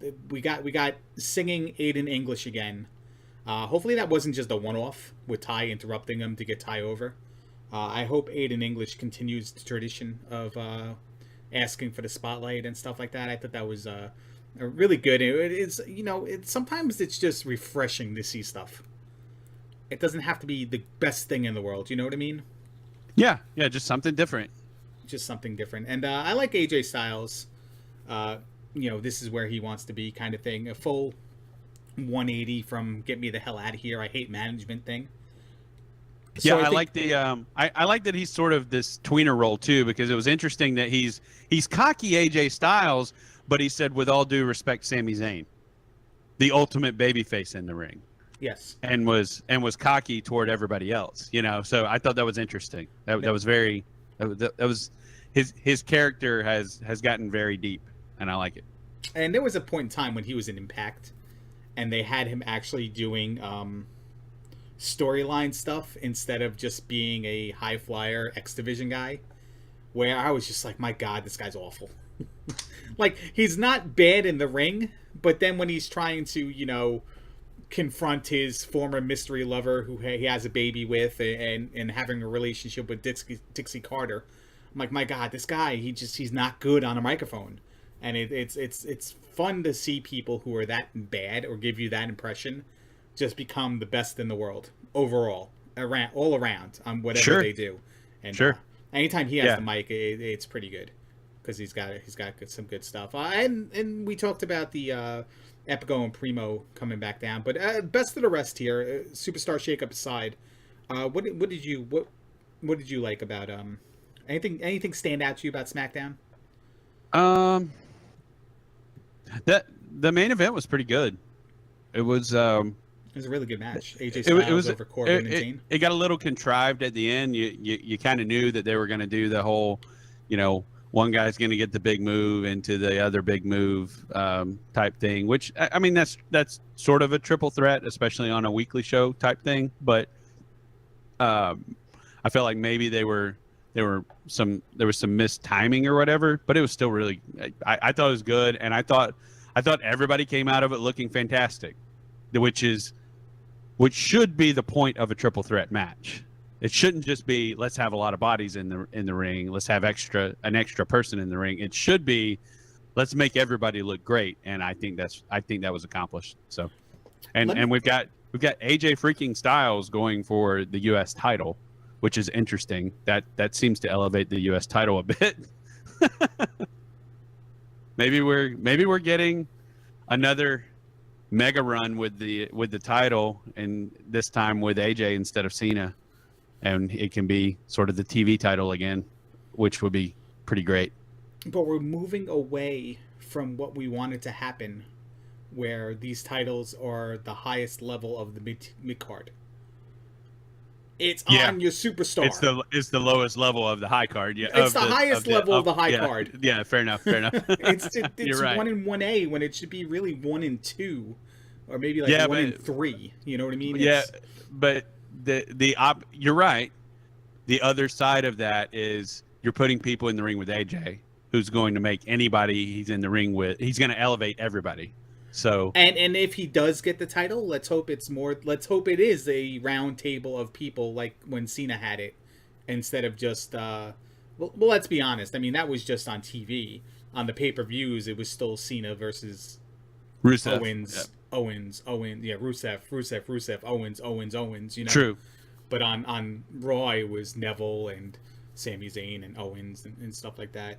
Yeah. We got singing Aiden English again. Hopefully that wasn't just a one-off with Ty interrupting him to get Ty over. I hope Aiden English continues the tradition of asking for the spotlight and stuff like that. I thought that was really good. It's sometimes it's just refreshing to see stuff. It doesn't have to be the best thing in the world. You know what I mean? Yeah, just something different. Just something different. And I like AJ Styles. This is where he wants to be, kind of thing. A full 180 from get me the hell out of here, I hate management thing. So I like the I like that he's sort of this tweener role too, because it was interesting that he's cocky AJ Styles, but he said, with all due respect, Sami Zayn, the ultimate babyface in the ring. Yes. And was cocky toward everybody else, So I thought that was interesting. That was very that was his character has gotten very deep, and I like it. And there was a point in time when he was in Impact, and they had him actually doing storyline stuff instead of just being a high flyer X Division guy, where I was just like, my God, this guy's awful. Like, he's not bad in the ring, but then when he's trying to, confront his former mystery lover who he has a baby with, and having a relationship with Dixie Carter, I'm like, my God, this guy, he's not good on a microphone. And it's fun to see people who are that bad or give you that impression just become the best in the world overall, all around on whatever they do. And anytime he has the mic, it's pretty good, because he's got some good stuff. And we talked about the Epico and Primo coming back down, but best of the rest here, Superstar Shakeup aside, what did you like about anything stand out to you about SmackDown? The main event was pretty good. It was a really good match. AJ Styles over Corbin and Zayn. It got a little contrived at the end. You kind of knew that they were going to do the whole, one guy's going to get the big move into the other big move type thing, which, I mean, that's sort of a triple threat, especially on a weekly show type thing. But I felt like maybe there was some missed timing or whatever, but it was still really, I thought it was good. And I thought everybody came out of it looking fantastic, which should be the point of a triple threat match. It shouldn't just be, let's have a lot of bodies in the ring. Let's have an extra person in the ring. It should be, let's make everybody look great. And I think that was accomplished. So, and we've got AJ freaking Styles going for the U.S. title, which is interesting. That seems to elevate the U.S. title a bit. maybe we're getting another mega run with the title, and this time with AJ instead of Cena, and it can be sort of the TV title again, which would be pretty great. But we're moving away from what we wanted to happen, where these titles are the highest level of the mid card. It's on your superstar. It's the lowest level of the high card. Yeah, it's the highest level of the high yeah, card. Yeah, fair enough. it's You're right. 1 and 1A when it should be really 1 and 2, or maybe like 1 and 3. You know what I mean? Yeah, but you're right. The other side of that is you're putting people in the ring with AJ, who's going to make anybody he's in the ring with. He's going to elevate everybody. So and if he does get the title, let's hope it's more. Let's hope it is a round table of people like when Cena had it, instead of just. Well, let's be honest. I mean, that was just on TV. On the pay-per-views, it was still Cena versus Rusev. Owens. Yeah, Rusev. Owens. You know. True. But on Raw, it was Neville and Sami Zayn and Owens and stuff like that.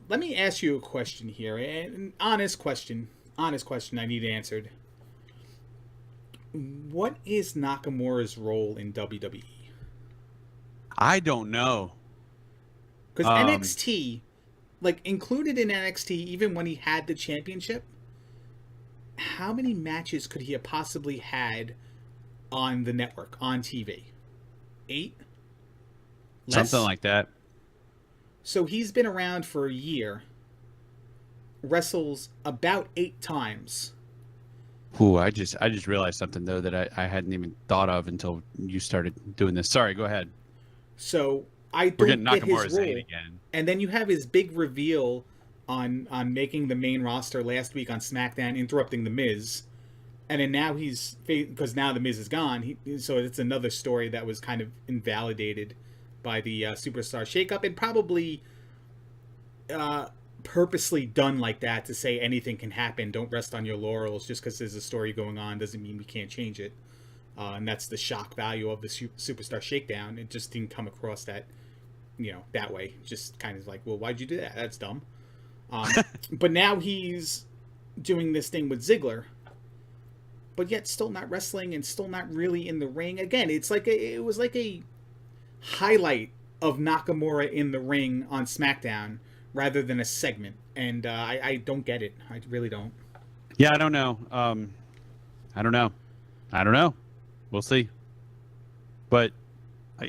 Let me ask you a question here, an honest question. I need answered. What is Nakamura's role in WWE? I don't know. Because NXT, like included in NXT, even when he had the championship, how many matches could he have possibly had on the network, on TV? 8? Less? Something like that. So he's been around for a year. Wrestles about 8 times. Ooh, I just realized something though that I hadn't even thought of until you started doing this. Sorry, go ahead. So I don't We're getting get Nakamura his role. Zayn again. And then you have his big reveal on making the main roster last week on SmackDown, interrupting the Miz, and then now because now the Miz is gone. So it's another story that was kind of invalidated by the Superstar Shakeup, and probably purposely done like that to say anything can happen. Don't rest on your laurels. Just because there's a story going on doesn't mean we can't change it. And that's the shock value of the Superstar Shakedown. It just didn't come across that, that way. Just kind of like, well, why'd you do that? That's dumb. But now he's doing this thing with Ziggler, but yet still not wrestling and still not really in the ring. Again, it was like a highlight of Nakamura in the ring on SmackDown rather than a segment, and I don't get it. I really don't. Yeah, I don't know. I don't know. We'll see. But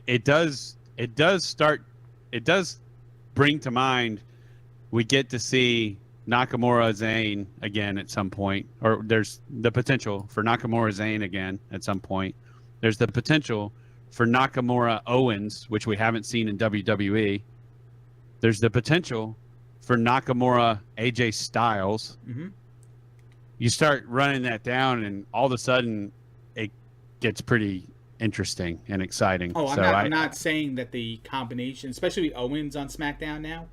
it does bring to mind we get to see Nakamura Zayn again at some point, or there's the potential for Nakamura Zayn again at some point. There's the potential for Nakamura Owens, which we haven't seen in WWE. There's the potential for Nakamura AJ Styles. Mm-hmm. You start running that down, and all of a sudden, it gets pretty interesting and exciting. Oh, I'm not saying that the combination, especially Owens on SmackDown now,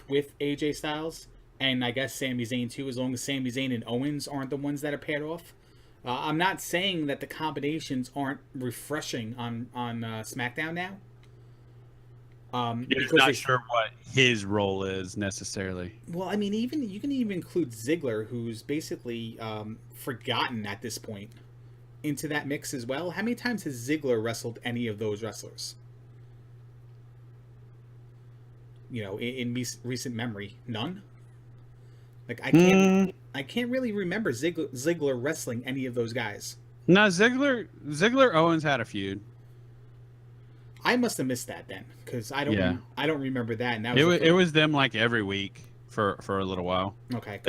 with AJ Styles, and I guess Sami Zayn too, as long as Sami Zayn and Owens aren't the ones that are paired off. I'm not saying that the combinations aren't refreshing on SmackDown now. You're not sure what his role is necessarily. Well, I mean, you can even include Ziggler, who's basically forgotten at this point, into that mix as well. How many times has Ziggler wrestled any of those wrestlers? In recent memory, none. Like I can't really remember Ziggler wrestling any of those guys. No, Ziggler Owens had a feud. I must have missed that then, because I don't remember that. And that it was them like every week for a little while. Okay,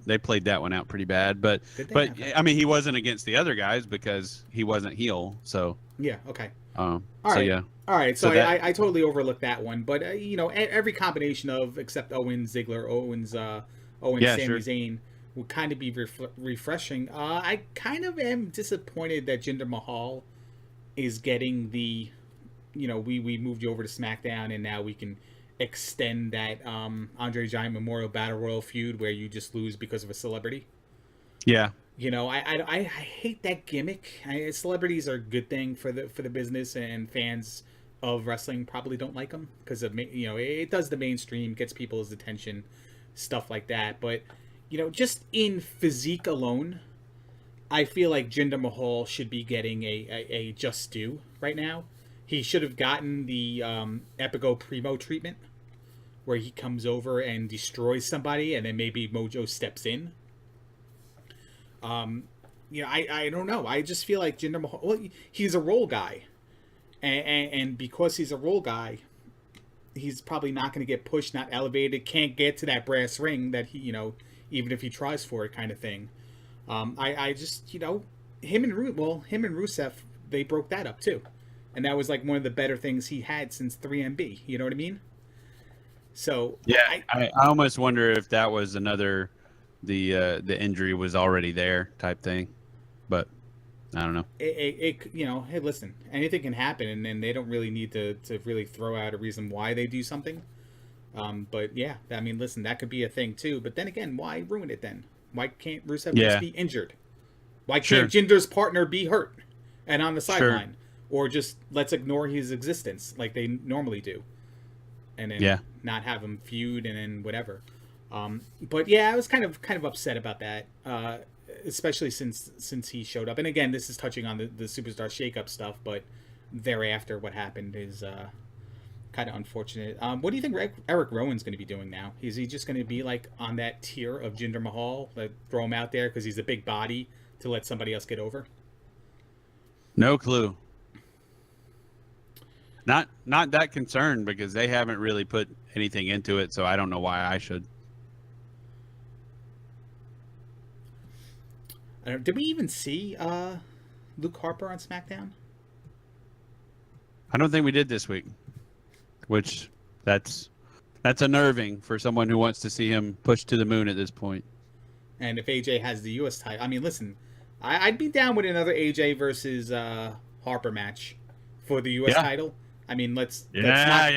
they played that one out pretty bad, but Okay. I mean he wasn't against the other guys because he wasn't heel. So yeah, okay. All right. So yeah. All right, so I totally overlooked that one, but every combination of except Owens, Ziggler, Owens, Sami Zayn would kind of be refreshing. I kind of am disappointed that Jinder Mahal is getting the, we moved you over to SmackDown and now we can extend that Andre Giant Memorial Battle Royal feud where you just lose because of a celebrity. Yeah. You know, I hate that gimmick. Celebrities are a good thing for the business, and fans of wrestling probably don't like them because of you know it does the mainstream, gets people's attention, stuff like that. But you know, just in physique alone, I feel like Jinder Mahal should be getting a just due right now. He should have gotten the Epico Primo treatment, where he comes over and destroys somebody, and then maybe Mojo steps in. You know, I don't know. I just feel like Jinder Mahal. Well, he's a role guy, and because he's a role guy, he's probably not going to get pushed, not elevated, can't get to that brass ring that he, you know, even if he tries for it, kind of thing. I just, you know, him and Rusev, they broke that up too, and that was like one of the better things he had since 3MB. You know what I mean? So Yeah, I almost wonder if that was another the injury was already there type thing, but I don't know. it you know, hey, listen, anything can happen, and then they don't really need to really throw out a reason why they do something. But yeah, I mean, listen, that could be a thing too. But then again, why ruin it then? Why can't Rusev just be injured? Why can't Jinder's partner be hurt and on the sideline, or just let's ignore his existence like they normally do, and then not have him feud and then whatever. But yeah, I was kind of upset about that, especially since he showed up. And again, this is touching on the Superstar Shakeup stuff, but thereafter, what happened is kind of unfortunate. What do you think Eric Rowan's going to be doing now? Is he just going to be like on that tier of Jinder Mahal, like throw him out there because he's a big body to let somebody else get over? No clue. Not that concerned because they haven't really put anything into it, so I don't know why I should. Did we even see Luke Harper on SmackDown? I don't think we did this week, which that's unnerving for someone who wants to see him pushed to the moon at this point. And if AJ has the U.S. title, I mean, listen, I'd be down with another AJ versus Harper match for the U.S. title. I mean, let's not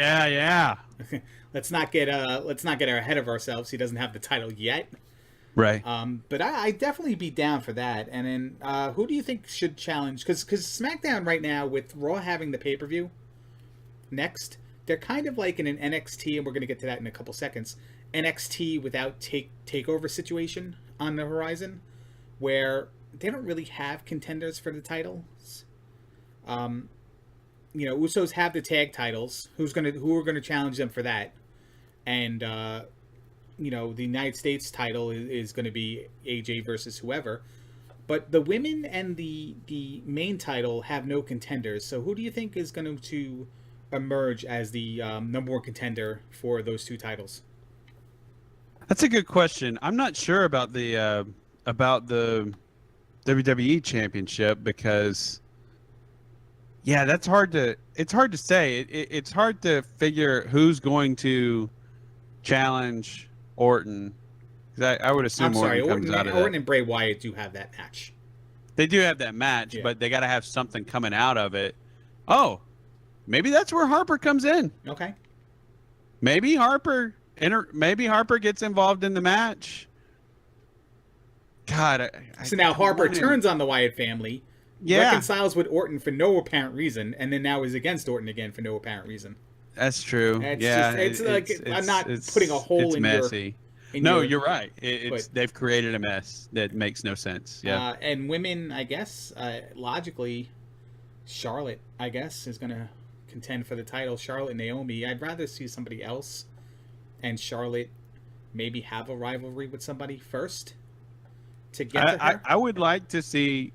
get ahead of ourselves. He doesn't have the title yet. Right. But I'd definitely be down for that. And then who do you think should challenge? Because SmackDown right now, with Raw having the pay-per-view next, they're kind of like in an NXT, and we're going to get to that in a couple seconds, NXT without takeover situation on the horizon, where they don't really have contenders for the titles. You know, Usos have the tag titles. Who are gonna challenge them for that? And you know, the United States title is going to be AJ versus whoever. But the women and the main title have no contenders. So who do you think is going to emerge as the number one contender for those two titles? That's a good question. I'm not sure about the WWE Championship because, yeah, it's hard to say. It's hard to figure who's going to challenge Orton. I would assume Orton and Bray Wyatt do have that match. They do have that match, but they got to have something coming out of it. Oh, maybe that's where Harper comes in. Okay. Maybe Harper gets involved in the match. God. So now Harper turns on the Wyatt family, reconciles with Orton for no apparent reason, and then now is against Orton again for no apparent reason. That's true. I'm not putting a hole in messy. You're right. They've created a mess that makes no sense. Yeah. And women, I guess, logically, Charlotte, I guess, is going to contend for the title. Charlotte and Naomi. I'd rather see somebody else, and Charlotte maybe have a rivalry with somebody first to get to her. I would like to see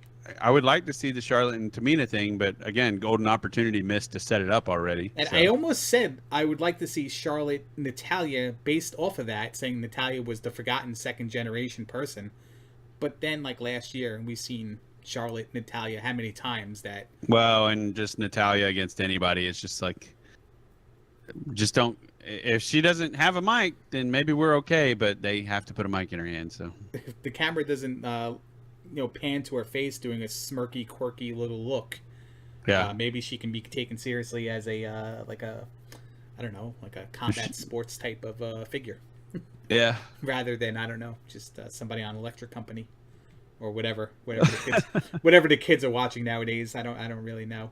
the Charlotte and Tamina thing, but again, golden opportunity missed to set it up already. And I almost said I would like to see Charlotte Natalya based off of that, saying Natalya was the forgotten second generation person. But then, like last year, we've seen Charlotte Natalya how many times that. Well, and just Natalya against anybody, it's just like, just don't. If she doesn't have a mic, then maybe we're okay. But they have to put a mic in her hand. So if the camera doesn't. Pan to her face doing a smirky, quirky little look. Yeah. Maybe she can be taken seriously as a combat sports type of figure. Yeah. Rather than, I don't know, just somebody on Electric Company. or whatever the kids are watching nowadays. I don't really know.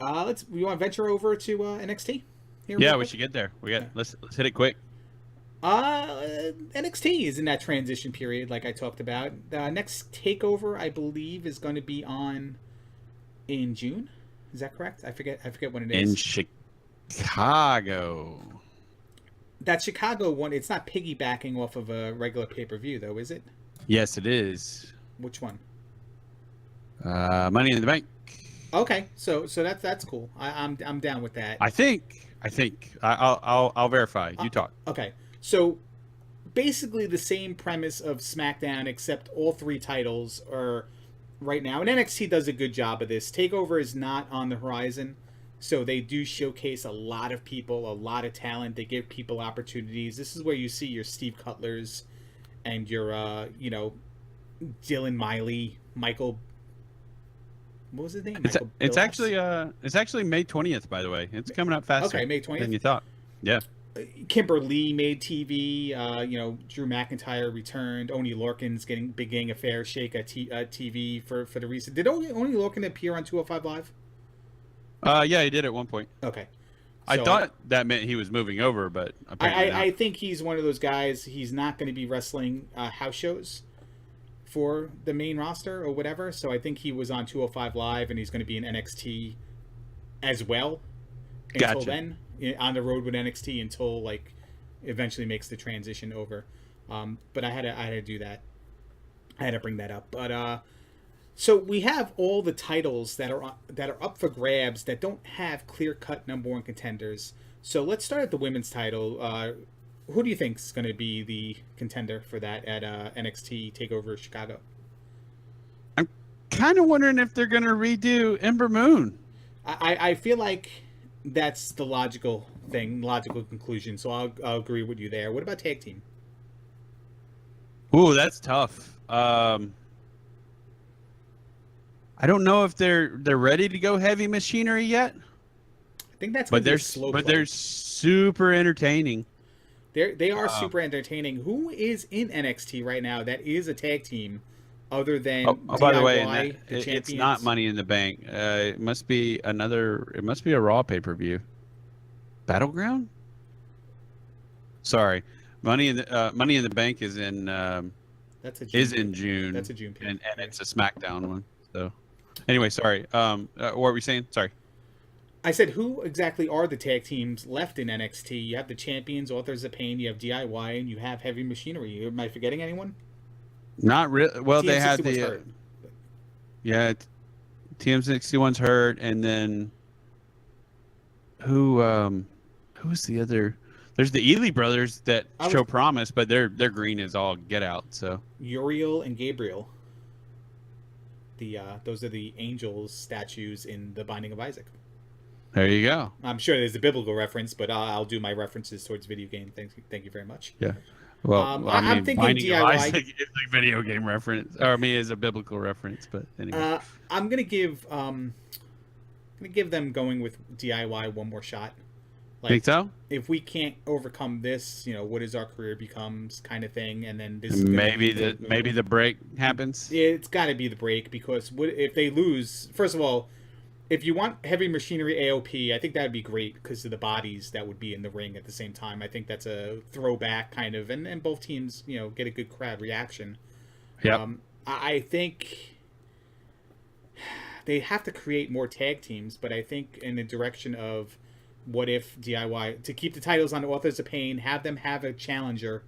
We want to venture over to NXT here. Yeah, we should get there. Let's hit it quick. NXT is in that transition period, like I talked about. The next takeover, I believe, is going to be in June. Is that correct? I forget when it is. In Chicago. That Chicago one, it's not piggybacking off of a regular pay-per-view, though, is it? Yes, it is. Which one? Money in the Bank. Okay, so that's cool. I'm down with that. I think I'll verify. You talk. Okay, so basically the same premise of SmackDown, except all 3 titles are right now, and NXT does a good job of this. TakeOver is not on the horizon, so they do showcase a lot of people, a lot of talent. They give people opportunities. This is where you see your Steve Cutlers and your Dylan Miley, Michael. What was his name? It's actually May 20th, by the way. It's coming up faster. Okay, May 20th than you thought. Yeah. Kimberly made TV. Drew McIntyre returned. Oni Lorcan's getting a fair shake at TV for the recent. Did Oni Lorcan appear on 205 Live? Yeah, he did at one point. Okay. I thought that meant he was moving over, but apparently I think he's one of those guys. He's not going to be wrestling house shows for the main roster or whatever. So I think he was on 205 Live, and he's going to be in NXT as well until then, on the road with NXT until eventually makes the transition over. But I had to do that. I had to bring that up. But so we have all the titles that are up for grabs that don't have clear-cut number 1 contenders. So let's start at the women's title. Who do you think is going to be the contender for that at NXT TakeOver Chicago? I'm kind of wondering if they're going to redo Ember Moon. I feel like that's the logical conclusion. So I'll agree with you there. What about tag team? Ooh, that's tough. I don't know if they're ready to go heavy machinery yet. I think that's but they're super entertaining. They are super entertaining. Who is in NXT right now that is a tag team other than DIY, by the way, the it's not Money in the Bank. It must be a Raw pay-per-view. Battleground? Sorry. Money in the Bank is in in June. That's a June and it's a SmackDown one. So anyway, sorry. What were we saying? Sorry. I said, who exactly are the tag teams left in NXT? You have the Champions, Authors of Pain, you have DIY, and you have Heavy Machinery. Am I forgetting anyone? Not really. Well, they had the hurt. TM61's hurt, and then who's the other? There's the Ely brothers that show promise, but their green is all get out. So Uriel and Gabriel. Those are the angels statues in The Binding of Isaac. There you go. I'm sure there's a biblical reference, but I'll do my references towards video game. Thank you very much. Yeah. Well, I'm thinking Binding DIY of Isaac is a video game reference, or is a biblical reference. But anyway, I'm gonna give them going with DIY one more shot. Think so? If we can't overcome this, what is our career becomes kind of thing, and then this maybe the break happens. It's got to be the break, because if they lose, first of all, if you want Heavy Machinery AOP, I think that would be great because of the bodies that would be in the ring at the same time. I think that's a throwback kind of, and both teams, get a good crowd reaction. Yeah. I think they have to create more tag teams, but I think in the direction of what if DIY, to keep the titles on Authors of Pain, have them have a challenger.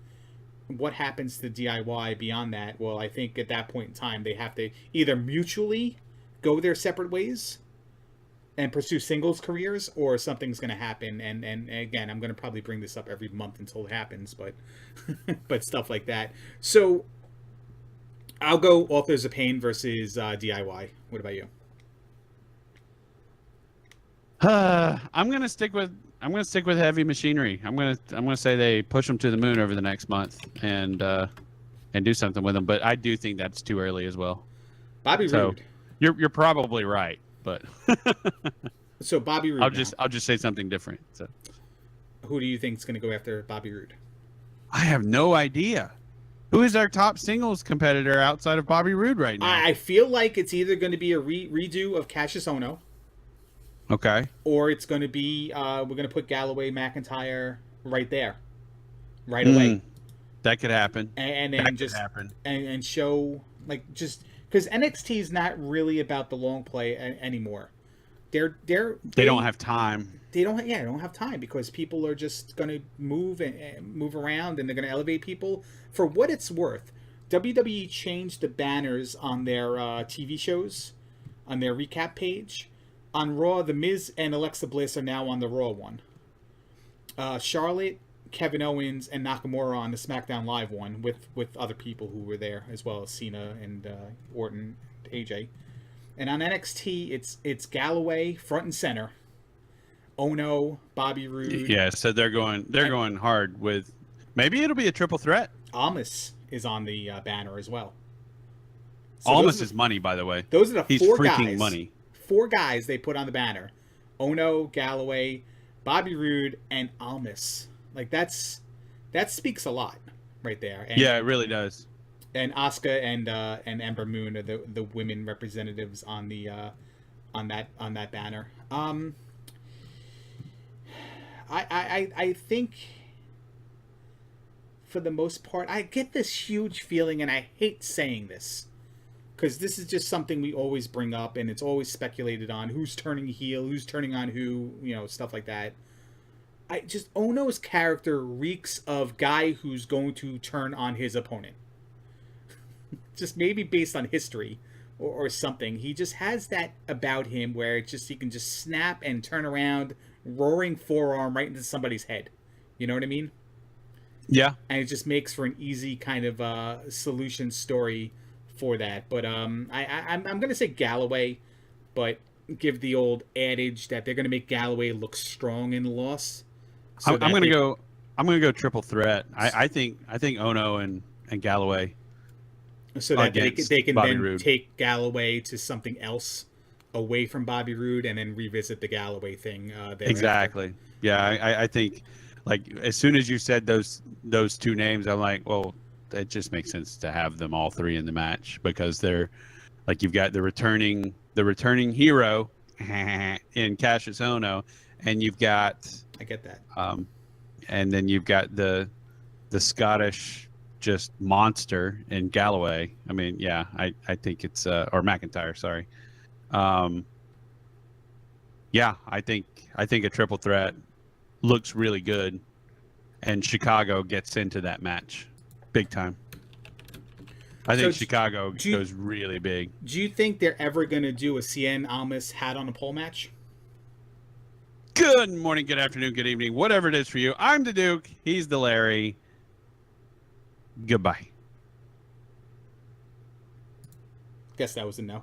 What happens to DIY beyond that? Well, I think at that point in time, they have to either mutually go their separate ways and pursue singles careers, or something's going to happen. And again, I'm going to probably bring this up every month until it happens, but but stuff like that. So I'll go Authors of Pain versus DIY. What about you? I'm gonna stick with Heavy Machinery. I'm gonna say they push them to the moon over the next month and do something with them. But I do think that's too early as well. Bobby Roode. You're probably right, but so Bobby Roode. I'll just say something different. So who do you think is going to go after Bobby Roode? I have no idea. Who is our top singles competitor outside of Bobby Roode right now? I feel like it's either going to be a redo of Cassius Ohno, Okay. or it's going to be we're going to put Galloway McIntyre right there, right away, That could happen. and then just and show like just because NXT is not really about the long play anymore. They don't have time. They don't have time because people are just going to move and move around, and they're going to elevate people. For what it's worth, WWE changed the banners on their TV shows, on their recap page. On Raw, The Miz and Alexa Bliss are now on the Raw one. Charlotte, Kevin Owens, and Nakamura on the SmackDown Live one with other people who were there as well as Cena and Orton, and AJ. And on NXT, it's Galloway front and center. Ono, Bobby Roode. Yeah, so they're going hard with. Maybe it'll be a triple threat. Almas is on the banner as well. So Almas is money, by the way. Those are the He's four freaking guys. Money. 4 guys they put on the banner: Ono, Galloway, Bobby Roode, and Almas. Like that speaks a lot right there. And, yeah, it really does. And Asuka and Ember Moon are the women representatives on the on that banner. I think for the most part, I get this huge feeling, and I hate saying this because this is just something we always bring up, and it's always speculated on who's turning heel, who's turning on who, stuff like that. Ono's character reeks of guy who's going to turn on his opponent. Just maybe based on history or something. He just has that about him where it's just he can just snap and turn around, roaring forearm right into somebody's head. You know what I mean? Yeah. And it just makes for an easy kind of solution story for that. But I'm going to say Galloway, but give the old adage that they're going to make Galloway look strong in the loss. So I'm going to go triple threat. I think Ono and Galloway. So that they can Bobby then Roode. take Galloway to something else away from Bobby Roode and then revisit the Galloway thing. Exactly. Yeah, I think like as soon as you said those 2 names, I'm like, well, it just makes sense to have them all 3 in the match because they're like you've got the returning hero in Cassius Ohno, and you've got I get that. And then you've got the Scottish just monster in Galloway. I mean, yeah, I think it's or McIntyre, sorry. Yeah, I think a triple threat looks really good, and Chicago gets into that match big time. I think Chicago goes really big. Do you think they're ever going to do a Cien Almas hat on a pole match? Good morning, good afternoon, good evening, whatever it is for you. I'm the Duke. He's the Larry. Goodbye. Guess that was a no.